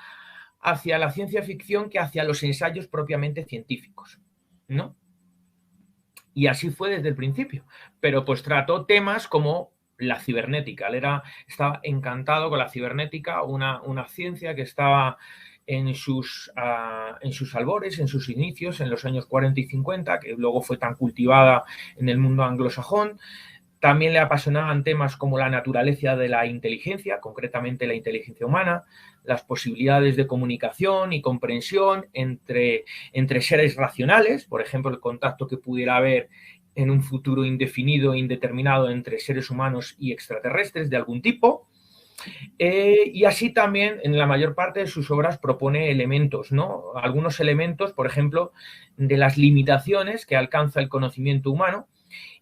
hacia la ciencia ficción que hacia los ensayos propiamente científicos, ¿no? Y así fue desde el principio. Pero pues trató temas como la cibernética. Él estaba encantado con la cibernética, una ciencia que estaba en sus albores, en sus inicios, en los años 40 y 50, que luego fue tan cultivada en el mundo anglosajón. También le apasionaban temas como la naturaleza de la inteligencia, concretamente la inteligencia humana, las posibilidades de comunicación y comprensión entre seres racionales, por ejemplo, el contacto que pudiera haber en un futuro indefinido e indeterminado entre seres humanos y extraterrestres de algún tipo. Y así también en la mayor parte de sus obras propone elementos, ¿no? Algunos elementos, por ejemplo, de las limitaciones que alcanza el conocimiento humano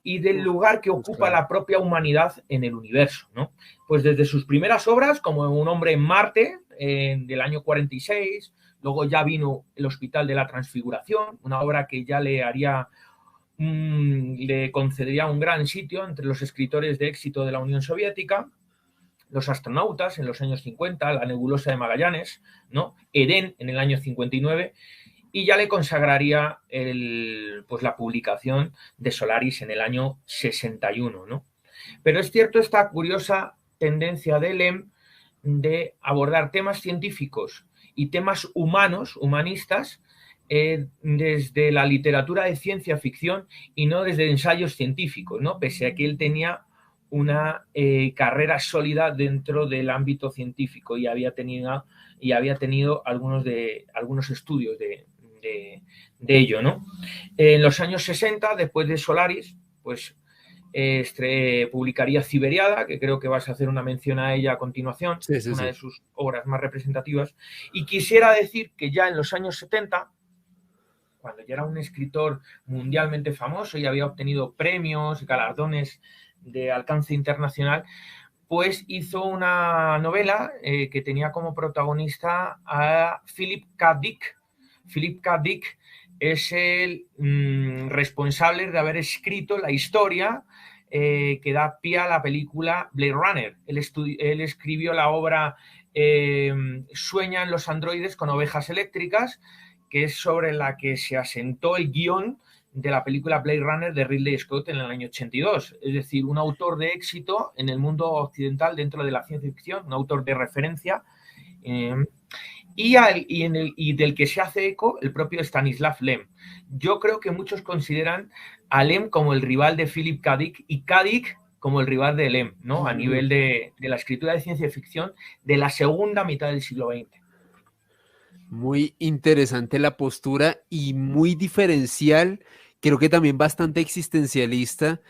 y del lugar que ocupa la propia humanidad en el universo, ¿no? Pues desde sus primeras obras, como Un hombre en Marte, del año 46, luego ya vino El Hospital de la Transfiguración, una obra que ya le concedería un gran sitio entre los escritores de éxito de la Unión Soviética. Los astronautas en los años 50, La nebulosa de Magallanes, ¿no? Edén en el año 59, y ya le consagraría la publicación de Solaris en el año 61, ¿no? Pero es cierto esta curiosa tendencia de Lem de abordar temas científicos y temas humanistas, desde la literatura de ciencia ficción y no desde ensayos científicos, ¿no? Pese a que él tenía una carrera sólida dentro del ámbito científico y había tenido y había tenido algunos estudios de ello, ¿no? En los años 60, después de Solaris, pues publicaría Ciberiada, que creo que vas a hacer una mención a ella a continuación, Sí, es sí, una sí. de sus obras más representativas, y quisiera decir que ya en los años 70, cuando ya era un escritor mundialmente famoso y había obtenido premios y galardones de alcance internacional, pues hizo una novela que tenía como protagonista a Philip K. Dick. Philip K. Dick es el responsable de haber escrito la historia que da pie a la película Blade Runner. Él escribió la obra Sueñan los androides con ovejas eléctricas, que es sobre la que se asentó el guión de la película Blade Runner de Ridley Scott en el año 82. Es decir, un autor de éxito en el mundo occidental dentro de la ciencia ficción, un autor de referencia, y del que se hace eco el propio Stanislav Lem. Yo creo que muchos consideran a Lem como el rival de Philip K. Dick y K. Dick como el rival de Lem, ¿no? A nivel de la escritura de ciencia ficción de la segunda mitad del siglo XX. Muy interesante la postura y muy diferencial, creo que también bastante existencialista.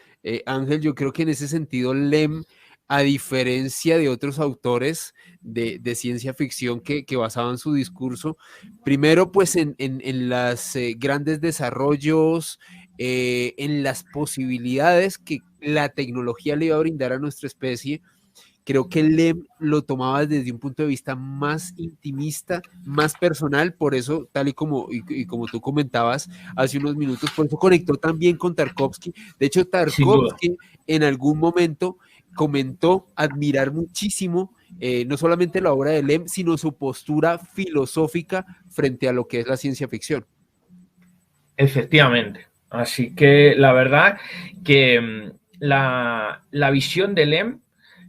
Ángel, yo creo que en ese sentido Lem, a diferencia de otros autores de ciencia ficción que basaban su discurso, primero pues en las grandes desarrollos, en las posibilidades que la tecnología le iba a brindar a nuestra especie. Creo que Lem lo tomaba desde un punto de vista más intimista, más personal, por eso, tal y como tú comentabas hace unos minutos, por eso conectó también con Tarkovsky. De hecho, Sin duda. Tarkovsky en algún momento comentó admirar muchísimo no solamente la obra de Lem, sino su postura filosófica frente a lo que es la ciencia ficción. Efectivamente. Así que la verdad que la visión de Lem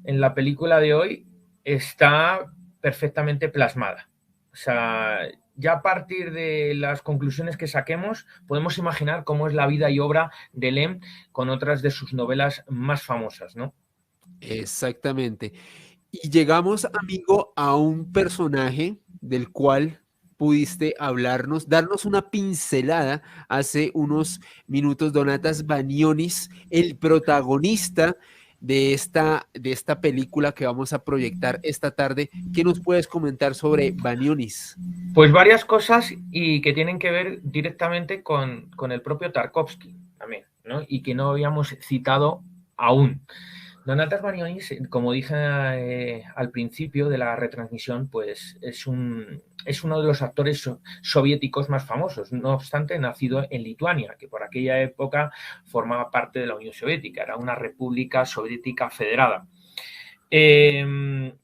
en la película de hoy está perfectamente plasmada. O sea, ya a partir de las conclusiones que saquemos, podemos imaginar cómo es la vida y obra de Lem con otras de sus novelas más famosas, ¿no? Exactamente. Y llegamos, amigo, a un personaje del cual pudiste hablarnos, darnos una pincelada hace unos minutos, Donatas Banionis, el protagonista de esta película que vamos a proyectar esta tarde. ¿Qué nos puedes comentar sobre Banionis? Pues varias cosas y que tienen que ver directamente con el propio Tarkovsky también, ¿no? Y que no habíamos citado aún. Donatas Banionis, como dije al principio de la retransmisión, pues es uno de los actores soviéticos más famosos, no obstante nacido en Lituania, que por aquella época formaba parte de la Unión Soviética, era una república soviética federada.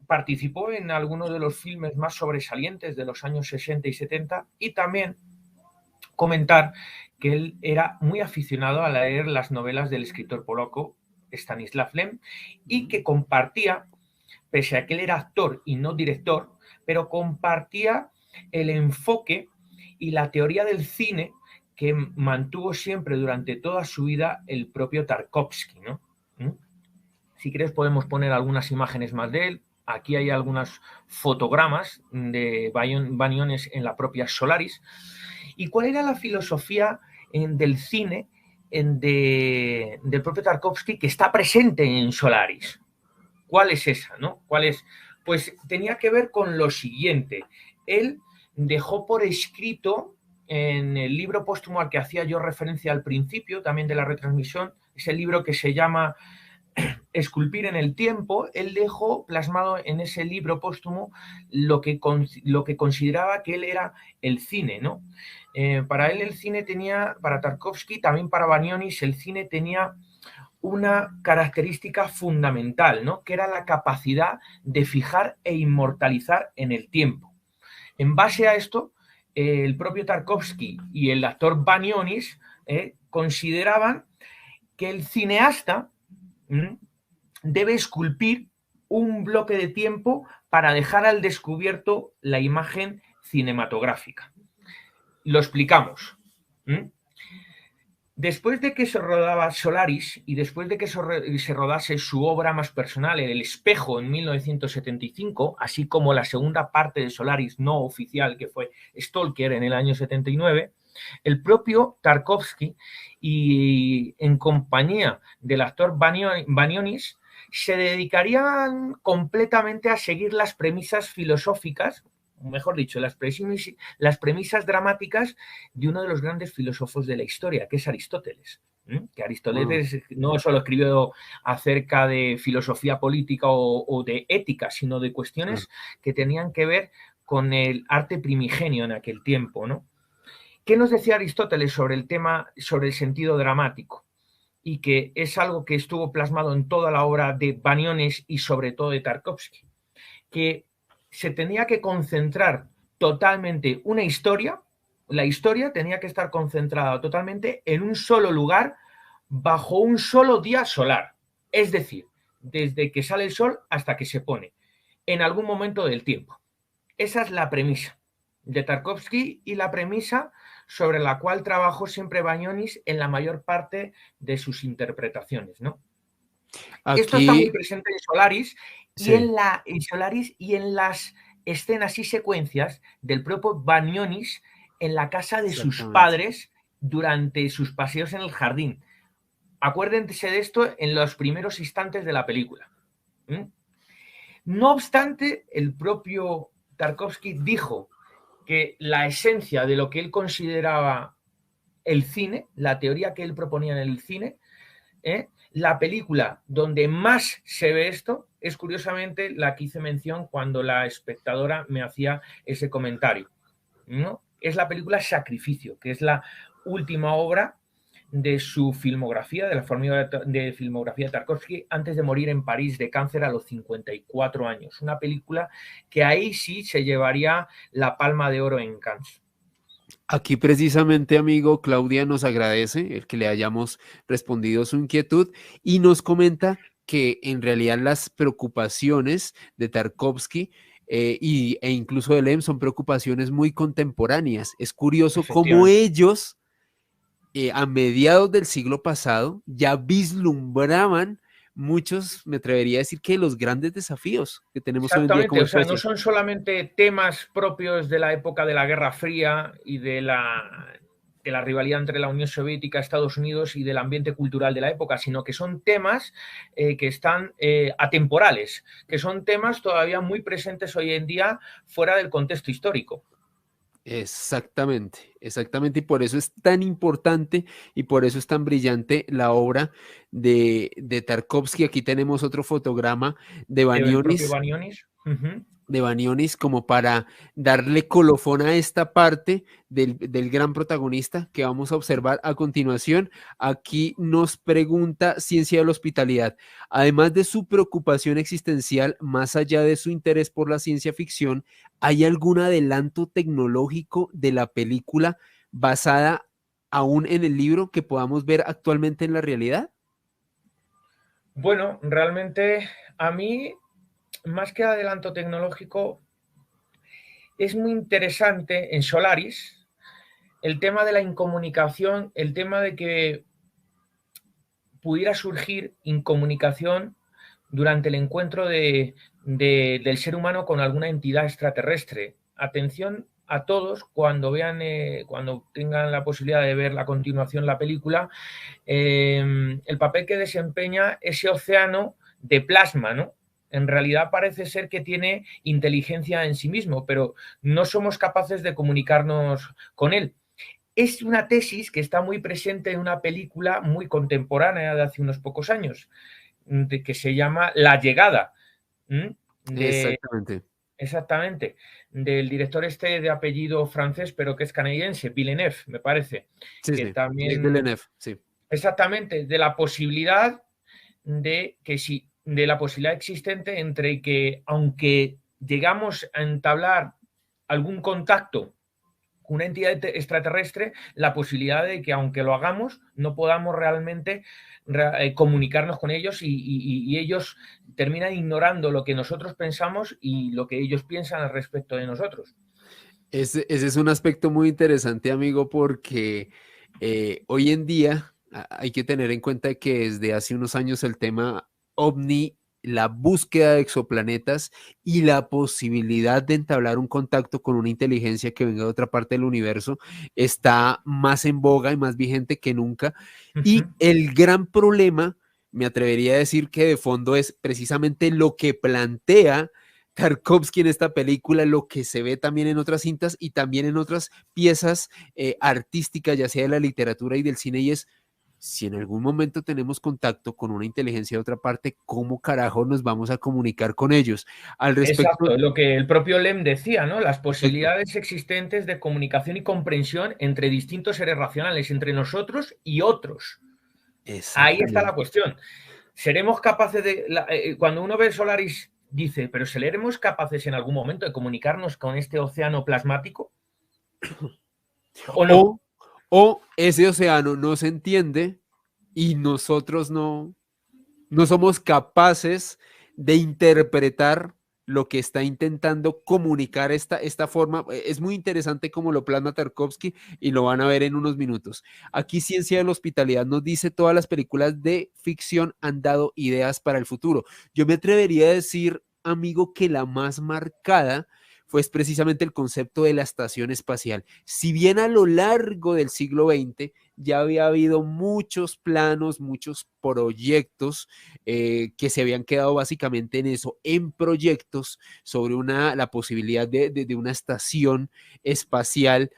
Participó en algunos de los filmes más sobresalientes de los años 60 y 70 y también comentar que él era muy aficionado a leer las novelas del escritor polaco Stanislav Lem y que compartía, pese a que él era actor y no director, pero compartía el enfoque y la teoría del cine que mantuvo siempre durante toda su vida el propio Tarkovsky, ¿no? Si quieres podemos poner algunas imágenes más de él. Aquí hay algunos fotogramas de Banionis en la propia Solaris. ¿Y cuál era la filosofía del cine del propio Tarkovsky que está presente en Solaris? ¿Cuál es esa, no? ¿Cuál es? Pues tenía que ver con lo siguiente. Él dejó por escrito en el libro póstumo al que hacía yo referencia al principio, también de la retransmisión, ese libro que se llama Esculpir en el tiempo, él dejó plasmado en ese libro póstumo lo que consideraba que él era el cine, ¿no? Para él el cine tenía, para Tarkovsky, también para Banionis, el cine tenía una característica fundamental, ¿no? Que era la capacidad de fijar e inmortalizar en el tiempo. En base a esto, el propio Tarkovsky y el actor Banionis consideraban que el cineasta debe esculpir un bloque de tiempo para dejar al descubierto la imagen cinematográfica. Lo explicamos. Después de que se rodaba Solaris y después de que se rodase su obra más personal, El espejo, en 1975, así como la segunda parte de Solaris no oficial, que fue Stalker, en el año 79, el propio Tarkovsky, y en compañía del actor Banionis, se dedicarían completamente a seguir las premisas filosóficas, mejor dicho, las premisas dramáticas de uno de los grandes filósofos de la historia, que es Aristóteles. Que Aristóteles no solo escribió acerca de filosofía política o de ética, sino de cuestiones que tenían que ver con el arte primigenio en aquel tiempo, ¿no? ¿Qué nos decía Aristóteles sobre el tema, sobre el sentido dramático? Y que es algo que estuvo plasmado en toda la obra de Baniones y sobre todo de Tarkovsky, que se tenía que concentrar totalmente una historia, la historia tenía que estar concentrada totalmente en un solo lugar, bajo un solo día solar, es decir, desde que sale el sol hasta que se pone, en algún momento del tiempo. Esa es la premisa de Tarkovsky y la premisa sobre la cual trabajó siempre Banionis en la mayor parte de sus interpretaciones, ¿no? Esto está muy presente en Solaris, sí. en Solaris y en las escenas y secuencias del propio Banionis en la casa de sus padres durante sus paseos en el jardín. Acuérdense de esto en los primeros instantes de la película. No obstante, el propio Tarkovsky dijo que la esencia de lo que él consideraba el cine, la teoría que él proponía en el cine, la película donde más se ve esto es curiosamente la que hice mención cuando la espectadora me hacía ese comentario, ¿no? Es la película Sacrificio, que es la última obra de su filmografía, de la filmografía de Tarkovsky, antes de morir en París de cáncer a los 54 años. Una película que ahí sí se llevaría la Palma de Oro en Cannes. Aquí precisamente, amigo, Claudia nos agradece el que le hayamos respondido su inquietud y nos comenta que en realidad las preocupaciones de Tarkovsky e incluso de Lem son preocupaciones muy contemporáneas. Es curioso cómo ellos a mediados del siglo pasado ya vislumbraban muchos, me atrevería a decir, que los grandes desafíos que tenemos hoy en día como Exactamente, o sea, especie. no son solamente temas propios de la época de la Guerra Fría y de la rivalidad entre la Unión Soviética, Estados Unidos y del ambiente cultural de la época, sino que son temas que están atemporales, que son temas todavía muy presentes hoy en día fuera del contexto histórico. Exactamente, exactamente, y por eso es tan importante y por eso es tan brillante la obra de Tarkovsky. Aquí tenemos otro fotograma de El propio Banionis, Banionis. como para darle colofón a esta parte del gran protagonista que vamos a observar a continuación. Aquí nos pregunta Ciencia de la Hospitalidad, además de su preocupación existencial, más allá de su interés por la ciencia ficción, ¿hay algún adelanto tecnológico de la película basada aún en el libro que podamos ver actualmente en la realidad? Bueno, realmente a mí, más que adelanto tecnológico, es muy interesante en Solaris el tema de la incomunicación, el tema de que pudiera surgir incomunicación durante el encuentro del ser humano con alguna entidad extraterrestre. Atención a todos cuando vean, cuando tengan la posibilidad de ver la continuación, la película, el papel que desempeña ese océano de plasma, ¿no? En realidad parece ser que tiene inteligencia en sí mismo, pero no somos capaces de comunicarnos con él. Es una tesis que está muy presente en una película muy contemporánea de hace unos pocos años, que se llama La Llegada. Exactamente. Exactamente, del director de apellido francés, pero que es canadiense, Villeneuve, me parece. Sí, Que sí, también, Villeneuve, sí. exactamente, de la posibilidad de la posibilidad existente entre que, aunque llegamos a entablar algún contacto con una entidad extraterrestre, la posibilidad de que, aunque lo hagamos, no podamos realmente comunicarnos con ellos y ellos terminan ignorando lo que nosotros pensamos y lo que ellos piensan al respecto de nosotros. Ese es un aspecto muy interesante, amigo, porque hoy en día hay que tener en cuenta que desde hace unos años el tema ovni, la búsqueda de exoplanetas y la posibilidad de entablar un contacto con una inteligencia que venga de otra parte del universo está más en boga y más vigente que nunca. Y Ujú. el gran problema, me atrevería a decir que de fondo es precisamente lo que plantea Tarkovsky en esta película, lo que se ve también en otras cintas y también en otras piezas artísticas, ya sea de la literatura y del cine, y es si en algún momento tenemos contacto con una inteligencia de otra parte, ¿cómo carajo nos vamos a comunicar con ellos? Al respecto, Exacto, lo que el propio Lem decía, ¿no? Las perfecto, posibilidades existentes de comunicación y comprensión entre distintos seres racionales, entre nosotros y otros. Ahí está la exactamente. cuestión. ¿Seremos capaces de, cuando uno ve Solaris, dice, pero ¿seremos capaces en algún momento de comunicarnos con este océano plasmático? ¿O no? O, o ese océano no se entiende y nosotros no somos capaces de interpretar lo que está intentando comunicar esta forma. Es muy interesante como lo plasma Tarkovsky y lo van a ver en unos minutos. Aquí Ciencia de la Hospitalidad nos dice todas las películas de ficción han dado ideas para el futuro. Yo me atrevería a decir, amigo, que la más marcada fue precisamente el concepto de la estación espacial. Si bien a lo largo del siglo XX ya había habido muchos planos, muchos proyectos que se habían quedado básicamente en eso, en proyectos sobre la posibilidad de una estación espacial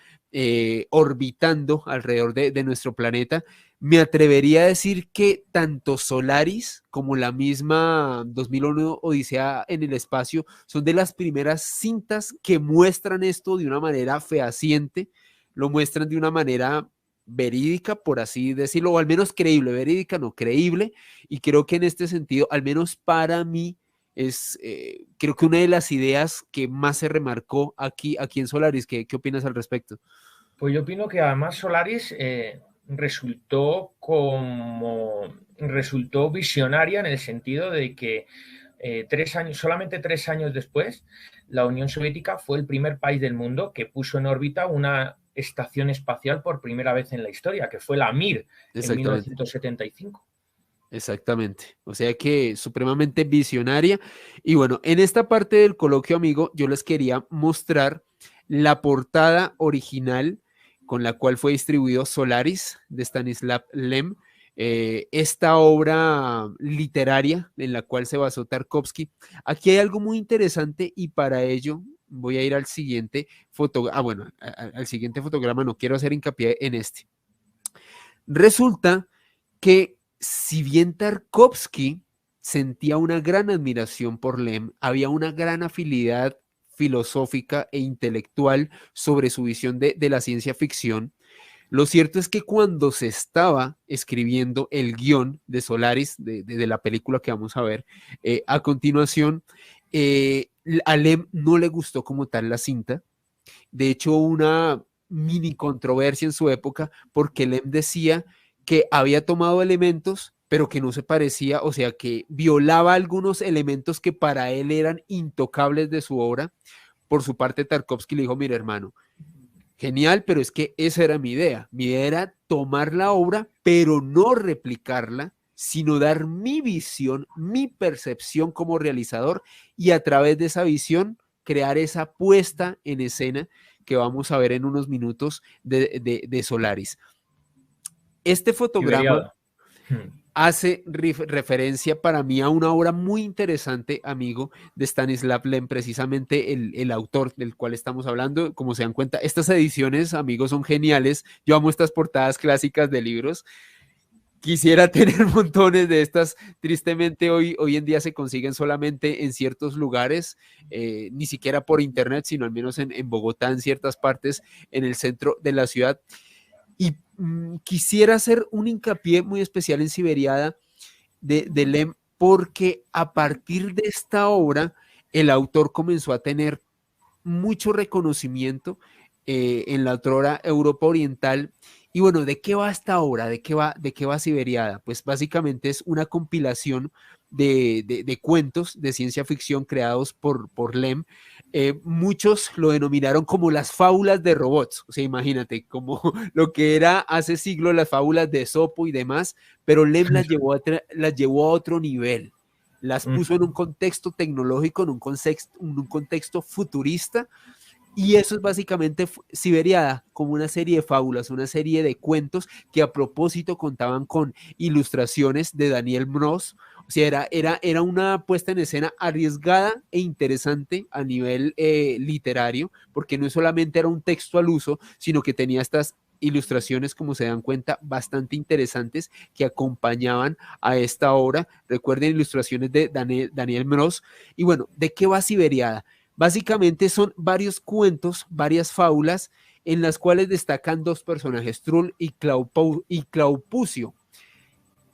orbitando alrededor de nuestro planeta. Me atrevería a decir que tanto Solaris como la misma 2001 Odisea en el espacio son de las primeras cintas que muestran esto de una manera fehaciente, lo muestran de una manera verídica, por así decirlo, o al menos creíble, verídica, no creíble, y creo que en este sentido, al menos para mí, creo que una de las ideas que más se remarcó aquí en Solaris. ¿Qué opinas al respecto? Pues yo opino que además Solaris resultó visionaria en el sentido de que 3 años, solamente 3 años después, la Unión Soviética fue el primer país del mundo que puso en órbita una estación espacial por primera vez en la historia, que fue la Mir en Exactamente. 1975. Exactamente. O sea que supremamente visionaria. Y bueno, en esta parte del coloquio, amigo, yo les quería mostrar la portada original con la cual fue distribuido Solaris de Stanislav Lem. Esta obra literaria en la cual se basó Tarkovsky. Aquí hay algo muy interesante y para ello voy a ir al siguiente fotograma. Bueno, al siguiente fotograma, no quiero hacer hincapié en este. Resulta que si bien Tarkovsky sentía una gran admiración por Lem, había una gran afinidad filosófica e intelectual sobre su visión de la ciencia ficción. Lo cierto es que cuando se estaba escribiendo el guión de Solaris, de la película que vamos a ver a continuación, a Lem no le gustó como tal la cinta. De hecho, una mini controversia en su época porque Lem decía que había tomado elementos, pero que no se parecía, o sea, que violaba algunos elementos que para él eran intocables de su obra. Por su parte, Tarkovsky le dijo, mira, hermano, genial, pero es que esa era mi idea. Mi idea era tomar la obra, pero no replicarla, sino dar mi visión, mi percepción como realizador y a través de esa visión crear esa puesta en escena que vamos a ver en unos minutos de Solaris. Este fotograma Iberiada. Hmm. hace referencia para mí a una obra muy interesante, amigo, de Stanislav Lem, precisamente el autor del cual estamos hablando. Como se dan cuenta, estas ediciones, amigos, son geniales. Yo amo estas portadas clásicas de libros. Quisiera tener montones de estas. Tristemente, hoy en día se consiguen solamente en ciertos lugares, ni siquiera por internet, sino al menos en Bogotá, en ciertas partes, en el centro de la ciudad. Y quisiera hacer un hincapié muy especial en Siberiada de Lem, porque a partir de esta obra, el autor comenzó a tener mucho reconocimiento en la otrora Europa Oriental. Y bueno, ¿de qué va esta obra? ¿De qué va Siberiada? Pues básicamente es una compilación de cuentos de ciencia ficción creados por Lem. Muchos lo denominaron como las fábulas de robots, o sea, imagínate, como lo que era hace siglos las fábulas de Esopo y demás, pero Lem las llevó a otro nivel, las puso en un contexto tecnológico, en un contexto futurista, y eso es básicamente Siberiada, como una serie de fábulas, una serie de cuentos que a propósito contaban con ilustraciones de Daniel Mroz. O sea, era una puesta en escena arriesgada e interesante a nivel literario, porque no solamente era un texto al uso, sino que tenía estas ilustraciones, como se dan cuenta, bastante interesantes que acompañaban a esta obra. Recuerden, ilustraciones de Daniel Mroz. Y bueno, ¿de qué va Siberiada? Básicamente son varios cuentos, varias fábulas, en las cuales destacan dos personajes, Trull y Claupucio.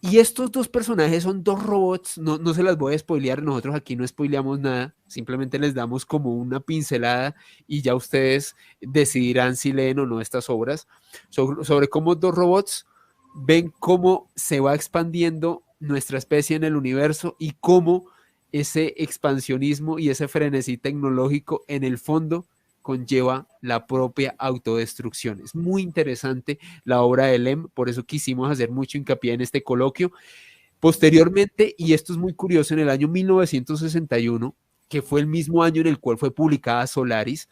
Y estos dos personajes son dos robots, no se las voy a spoilear, nosotros aquí no spoileamos nada, simplemente les damos como una pincelada y ya ustedes decidirán si leen o no estas obras, sobre cómo dos robots ven cómo se va expandiendo nuestra especie en el universo y cómo ese expansionismo y ese frenesí tecnológico en el fondo conlleva la propia autodestrucción. Es muy interesante la obra de Lem, por eso quisimos hacer mucho hincapié en este coloquio. Posteriormente, y esto es muy curioso, en el año 1961, que fue el mismo año en el cual fue publicada Solaris,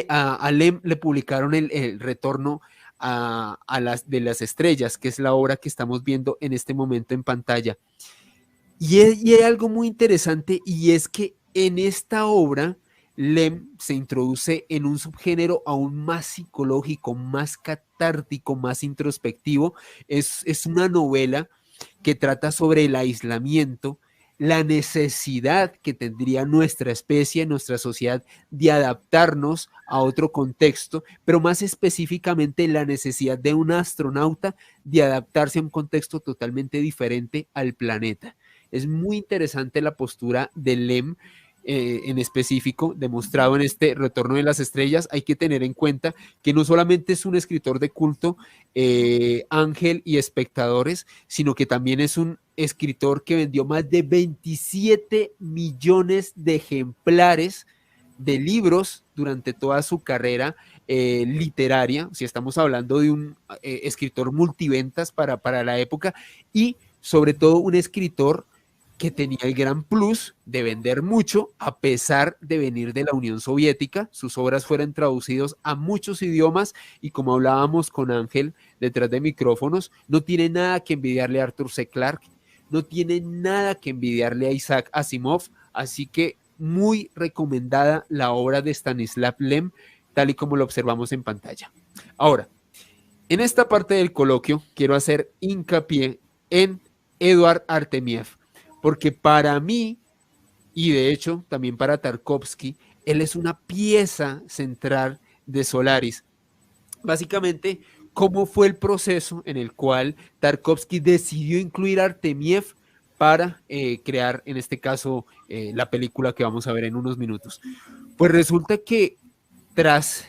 a Lem le publicaron el retorno de las estrellas, que es la obra que estamos viendo en este momento en pantalla. Y hay algo muy interesante, y es que en esta obra Lem se introduce en un subgénero aún más psicológico, más catártico, más introspectivo. Es una novela que trata sobre el aislamiento, la necesidad que tendría nuestra especie, nuestra sociedad, de adaptarnos a otro contexto, pero más específicamente la necesidad de un astronauta de adaptarse a un contexto totalmente diferente al planeta. Es muy interesante la postura de Lem en específico, demostrado en este Retorno de las Estrellas. Hay que tener en cuenta que no solamente es un escritor de culto, Ángel y espectadores, sino que también es un escritor que vendió más de 27 millones de ejemplares de libros durante toda su carrera literaria. Si estamos hablando de un escritor multiventas para la época, y sobre todo un escritor que tenía el gran plus de vender mucho a pesar de venir de la Unión Soviética. Sus obras fueron traducidas a muchos idiomas y, como hablábamos con Ángel detrás de micrófonos, no tiene nada que envidiarle a Arthur C. Clarke, no tiene nada que envidiarle a Isaac Asimov, así que muy recomendada la obra de Stanislav Lem, tal y como lo observamos en pantalla. Ahora, en esta parte del coloquio quiero hacer hincapié en Eduard Artemiev, porque para mí, y de hecho también para Tarkovsky, él es una pieza central de Solaris. Básicamente, cómo fue el proceso en el cual Tarkovsky decidió incluir a Artemiev para crear, en este caso, la película que vamos a ver en unos minutos. Pues resulta que tras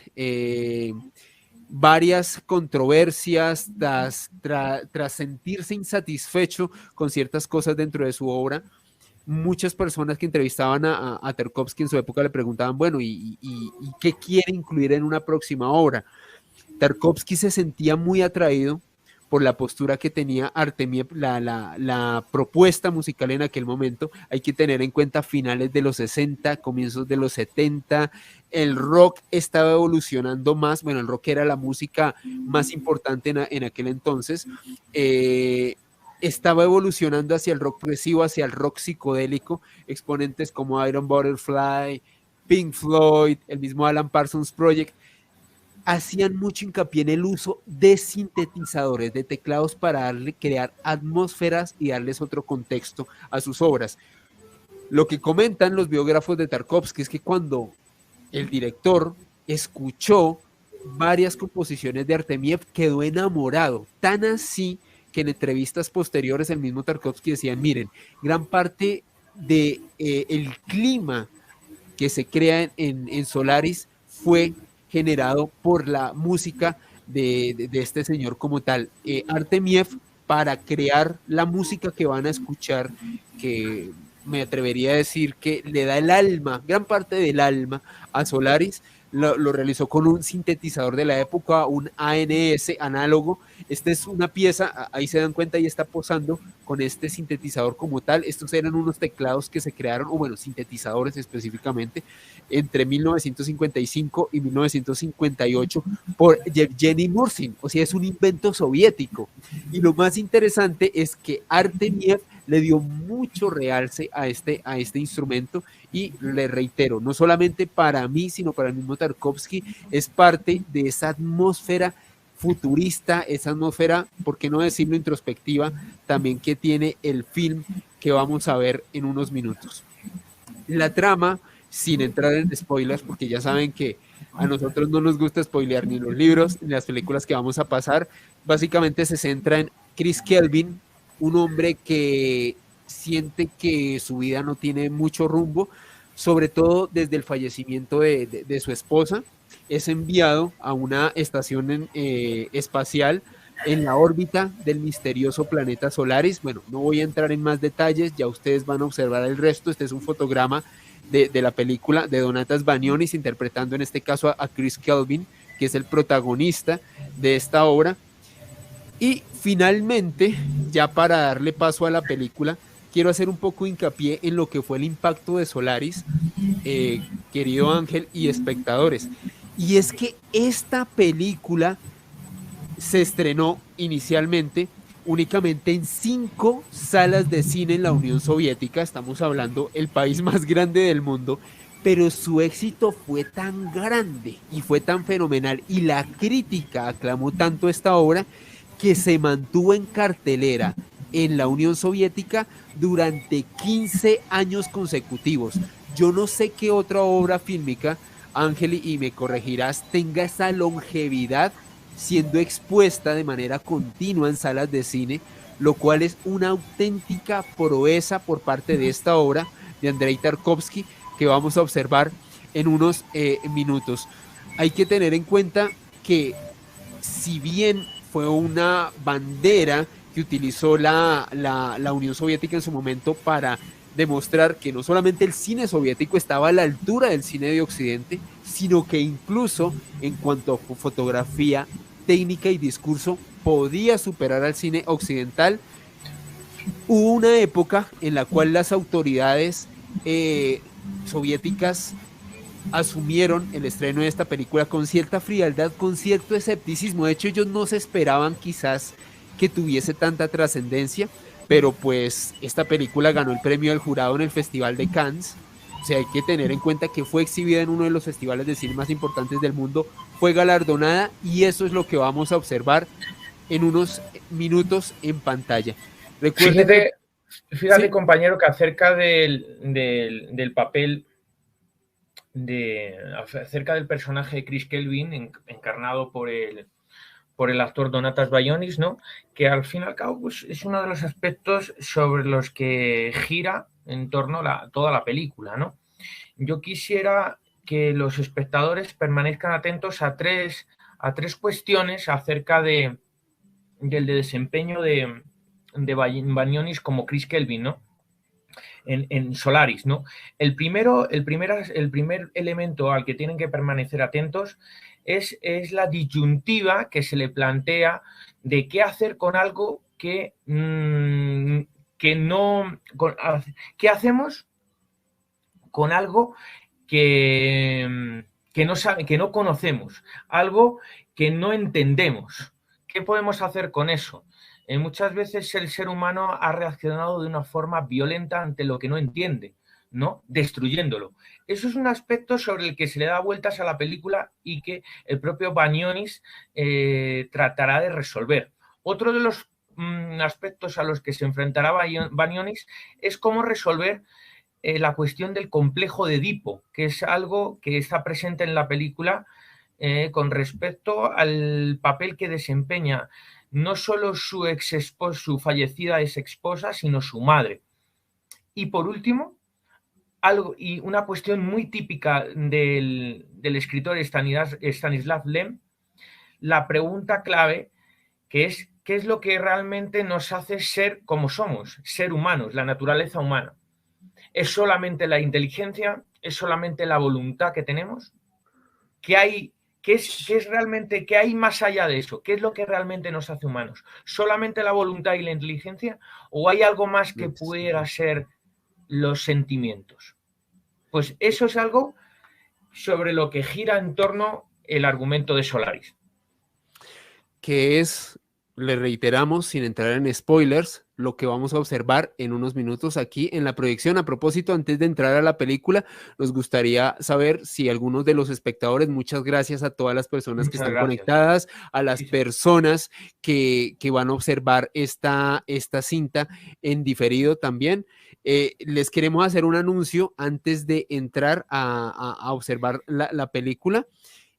varias controversias, tras sentirse insatisfecho con ciertas cosas dentro de su obra, muchas personas que entrevistaban a Tarkovsky en su época le preguntaban, bueno, ¿y qué quiere incluir en una próxima obra? Tarkovsky se sentía muy atraído por la postura que tenía Artemiev, la propuesta musical en aquel momento. Hay que tener en cuenta finales de los 60, comienzos de los 70, el rock estaba evolucionando más, bueno, el rock era la música más importante en aquel entonces, estaba evolucionando hacia el rock progresivo, hacia el rock psicodélico, exponentes como Iron Butterfly, Pink Floyd, el mismo Alan Parsons Project, hacían mucho hincapié en el uso de sintetizadores, de teclados para crear atmósferas y darles otro contexto a sus obras. Lo que comentan los biógrafos de Tarkovsky es que cuando el director escuchó varias composiciones de Artemiev, quedó enamorado, tan así que en entrevistas posteriores el mismo Tarkovsky decía, miren, gran parte de el clima que se crea en Solaris fue generado por la música de este señor como tal. Artemiev para crear la música que van a escuchar, que me atrevería a decir que le da el alma, gran parte del alma a Solaris. Lo realizó con un sintetizador de la época, un ANS análogo. Esta es una pieza, ahí se dan cuenta, y está posando con este sintetizador como tal. Estos eran unos teclados que se crearon, o bueno, sintetizadores específicamente, entre 1955 y 1958 por Yevgeny Mursin. O sea, es un invento soviético. Y lo más interesante es que Artemiev le dio mucho realce a este instrumento, y le reitero, no solamente para mí, sino para el mismo Tarkovsky, es parte de esa atmósfera futurista, esa atmósfera, por qué no decirlo, introspectiva, también que tiene el film que vamos a ver en unos minutos. La trama, sin entrar en spoilers, porque ya saben que a nosotros no nos gusta spoilear ni los libros ni las películas que vamos a pasar, básicamente se centra en Chris Kelvin, un hombre que siente que su vida no tiene mucho rumbo, sobre todo desde el fallecimiento de su esposa. Es enviado a una estación espacial en la órbita del misterioso planeta Solaris. Bueno, no voy a entrar en más detalles, ya ustedes van a observar el resto. Este es un fotograma de la película de Donatas Banionis, interpretando en este caso a Chris Kelvin, que es el protagonista de esta obra. Y finalmente, ya para darle paso a la película, quiero hacer un poco hincapié en lo que fue el impacto de Solaris, querido Ángel y espectadores. Y es que esta película se estrenó inicialmente únicamente en 5 salas de cine en la Unión Soviética. Estamos hablando el país más grande del mundo, pero su éxito fue tan grande y fue tan fenomenal, y la crítica aclamó tanto esta obra, que se mantuvo en cartelera en la Unión Soviética durante 15 años consecutivos. Yo no sé qué otra obra fílmica, Ángel, y me corregirás, tenga esa longevidad siendo expuesta de manera continua en salas de cine, lo cual es una auténtica proeza por parte de esta obra de Andrei Tarkovsky, que vamos a observar en unos minutos. Hay que tener en cuenta que, si bien fue una bandera que utilizó la Unión Soviética en su momento para demostrar que no solamente el cine soviético estaba a la altura del cine de Occidente, sino que incluso en cuanto a fotografía, técnica y discurso podía superar al cine occidental. Hubo una época en la cual las autoridades soviéticas asumieron el estreno de esta película con cierta frialdad, con cierto escepticismo. De hecho, ellos no se esperaban quizás que tuviese tanta trascendencia, pero pues esta película ganó el premio del jurado en el Festival de Cannes. O sea, hay que tener en cuenta que fue exhibida en uno de los festivales de cine más importantes del mundo, fue galardonada, y eso es lo que vamos a observar en unos minutos en pantalla. Recuerden fíjate, fíjate ¿sí? Compañero, que acerca del papel acerca del personaje de Chris Kelvin, encarnado por el actor Donatas Bayonis, ¿no? Que al fin y al cabo pues, es uno de los aspectos sobre los que gira en torno a toda la película, ¿no? Yo quisiera que los espectadores permanezcan atentos a tres cuestiones acerca del desempeño de Banionis como Chris Kelvin, ¿no? En Solaris, ¿no? El primer elemento al que tienen que permanecer atentos es la disyuntiva que se le plantea de qué hacer con algo que no... ¿Qué hacemos con algo que no conocemos? Algo que no entendemos. ¿Qué podemos hacer con eso? Muchas veces el ser humano ha reaccionado de una forma violenta ante lo que no entiende, ¿no? Destruyéndolo. Eso es un aspecto sobre el que se le da vueltas a la película y que el propio Banionis tratará de resolver. Otro de los aspectos a los que se enfrentará Banionis es cómo resolver la cuestión del complejo de Edipo, que es algo que está presente en la película con respecto al papel que desempeña no solo su su fallecida ex esposa, sino su madre. Y por último, y una cuestión muy típica del escritor Stanislav Lem, la pregunta clave, que es qué es lo que realmente nos hace ser como somos, ser humanos, la naturaleza humana. ¿Es solamente la inteligencia? ¿Es solamente la voluntad que tenemos? ¿Qué es realmente, qué hay más allá de eso? ¿Qué es lo que realmente nos hace humanos? ¿Solamente la voluntad y la inteligencia? ¿O hay algo más que pudiera ser los sentimientos? Pues eso es algo sobre lo que gira en torno el argumento de Solaris. Que es, le reiteramos, sin entrar en spoilers, lo que vamos a observar en unos minutos aquí en la proyección. A propósito, antes de entrar a la película, nos gustaría saber si algunos de los espectadores, muchas gracias a todas las personas que están conectadas, a las personas que van a observar esta cinta en diferido también. Les queremos hacer un anuncio antes de entrar a observar la película.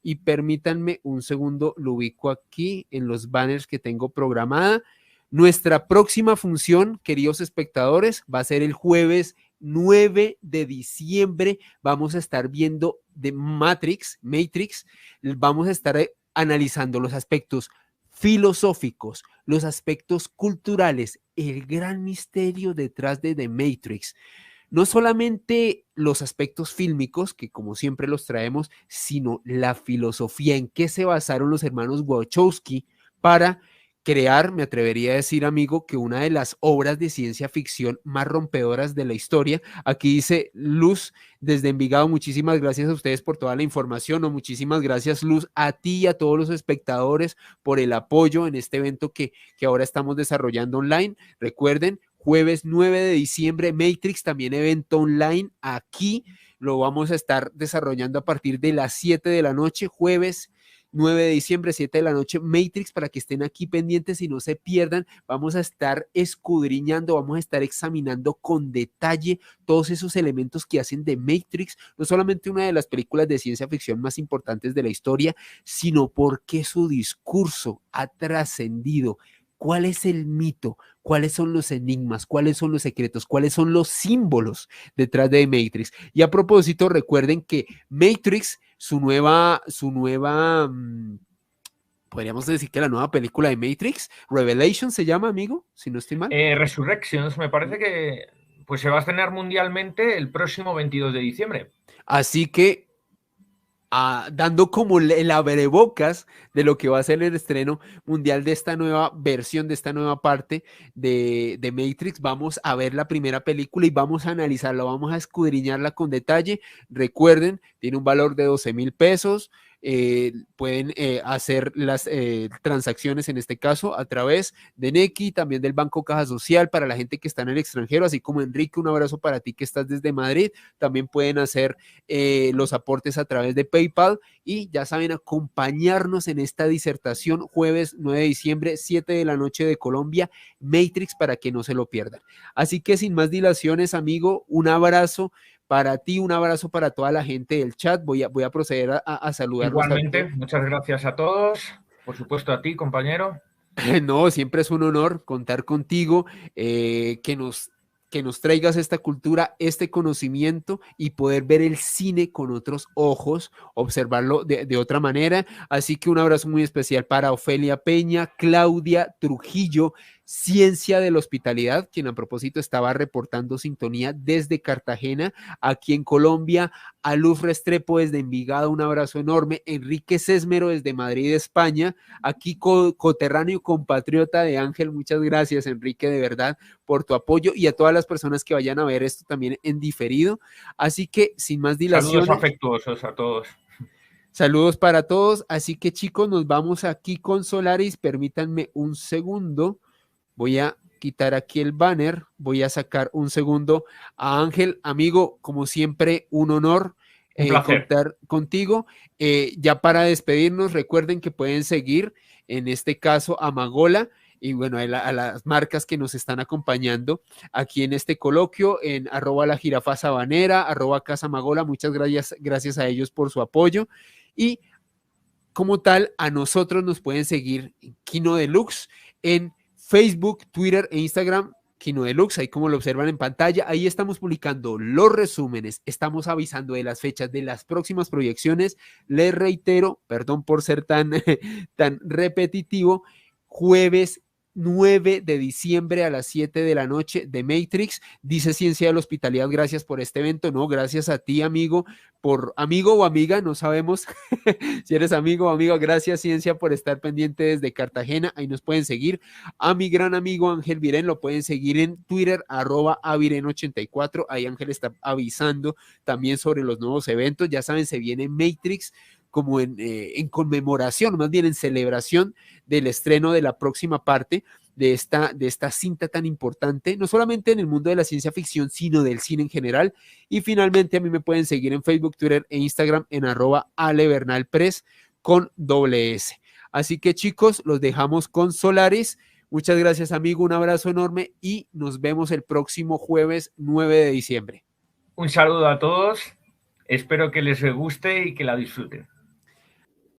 Y permítanme un segundo, lo ubico aquí en los banners que tengo programada. Nuestra próxima función, queridos espectadores, va a ser el jueves 9 de diciembre. Vamos a estar viendo de Matrix. Vamos a estar analizando los aspectos filosóficos, los aspectos culturales, el gran misterio detrás de The Matrix. No solamente los aspectos fílmicos, que como siempre los traemos, sino la filosofía, en qué se basaron los hermanos Wachowski para crear, me atrevería a decir, amigo, que una de las obras de ciencia ficción más rompedoras de la historia. Aquí dice Luz desde Envigado, muchísimas gracias a ustedes por toda la información, o muchísimas gracias, Luz, a ti y a todos los espectadores por el apoyo en este evento que ahora estamos desarrollando online. Recuerden, jueves 9 de diciembre, Matrix, también evento online. Aquí lo vamos a estar desarrollando a partir de las 7 de la noche, jueves 9 de diciembre, 7 de la noche, Matrix, para que estén aquí pendientes y no se pierdan. Vamos a estar escudriñando, vamos a estar examinando con detalle todos esos elementos que hacen de Matrix, no solamente una de las películas de ciencia ficción más importantes de la historia, sino porque su discurso ha trascendido. ¿Cuál es el mito? ¿Cuáles son los enigmas? ¿Cuáles son los secretos? ¿Cuáles son los símbolos detrás de Matrix? Y a propósito, recuerden que Matrix, su nueva, podríamos decir que la nueva película de Matrix, Revelation se llama, amigo, si no estoy mal. Resurrections, me parece que pues se va a estrenar mundialmente el próximo 22 de diciembre. Así que dando como el abrebocas de lo que va a ser el estreno mundial de esta nueva versión, de esta nueva parte de Matrix, vamos a ver la primera película y vamos a analizarla, vamos a escudriñarla con detalle. Recuerden, tiene un valor de 12,000 pesos. Pueden hacer las transacciones en este caso a través de Nequi, también del Banco Caja Social para la gente que está en el extranjero, así como Enrique, un abrazo para ti que estás desde Madrid. También pueden hacer los aportes a través de PayPal y ya saben, acompañarnos en esta disertación jueves 9 de diciembre, 7 de la noche de Colombia, Matrix, para que no se lo pierdan. Así que sin más dilaciones, amigo, un abrazo para ti, un abrazo para toda la gente del chat. Voy a proceder a saludarlos. Igualmente, muchas gracias a todos. Por supuesto a ti, compañero. No, siempre es un honor contar contigo, que nos traigas esta cultura, este conocimiento y poder ver el cine con otros ojos, observarlo de otra manera. Así que un abrazo muy especial para Ofelia Peña, Claudia Trujillo, Ciencia de la Hospitalidad, quien a propósito estaba reportando sintonía desde Cartagena, aquí en Colombia, a Luz Restrepo desde Envigado, un abrazo enorme, Enrique Sesmero desde Madrid, España, aquí coterráneo y compatriota de Ángel, muchas gracias Enrique, de verdad, por tu apoyo, y a todas las personas que vayan a ver esto también en diferido. Así que sin más dilaciones, saludos afectuosos a todos. Saludos para todos. Así que chicos, nos vamos aquí con Solaris. Permítanme un segundo. Voy a quitar aquí el banner. Voy a sacar un segundo a Ángel. Amigo, como siempre, un honor contar contigo. Ya para despedirnos, recuerden que pueden seguir, en este caso, a Magola y bueno, a las marcas que nos están acompañando aquí en este coloquio, en @lajirafasabanera, @casamagola. Muchas gracias a ellos por su apoyo. Y como tal, a nosotros nos pueden seguir en Kino Deluxe, en Facebook, Twitter e Instagram, Kino Deluxe, ahí como lo observan en pantalla, ahí estamos publicando los resúmenes, estamos avisando de las fechas de las próximas proyecciones. Les reitero, perdón por ser tan repetitivo, jueves 9 de diciembre a las 7 de la noche de Matrix. Dice Ciencia de la Hospitalidad, gracias por este evento. No, gracias a ti, amigo, por amigo o amiga, no sabemos si eres amigo o amiga. Gracias, Ciencia, por estar pendiente desde Cartagena. Ahí nos pueden seguir. A mi gran amigo Ángel Virén lo pueden seguir en Twitter, @aviren84. Ahí Ángel está avisando también sobre los nuevos eventos. Ya saben, se viene Matrix como en conmemoración, más bien en celebración del estreno de la próxima parte de esta cinta tan importante, no solamente en el mundo de la ciencia ficción, sino del cine en general. Y finalmente a mí me pueden seguir en Facebook, Twitter e Instagram en @alebernalpress con doble S. Así que chicos, los dejamos con Solaris. Muchas gracias, amigo, un abrazo enorme y nos vemos el próximo jueves 9 de diciembre. Un saludo a todos, espero que les guste y que la disfruten.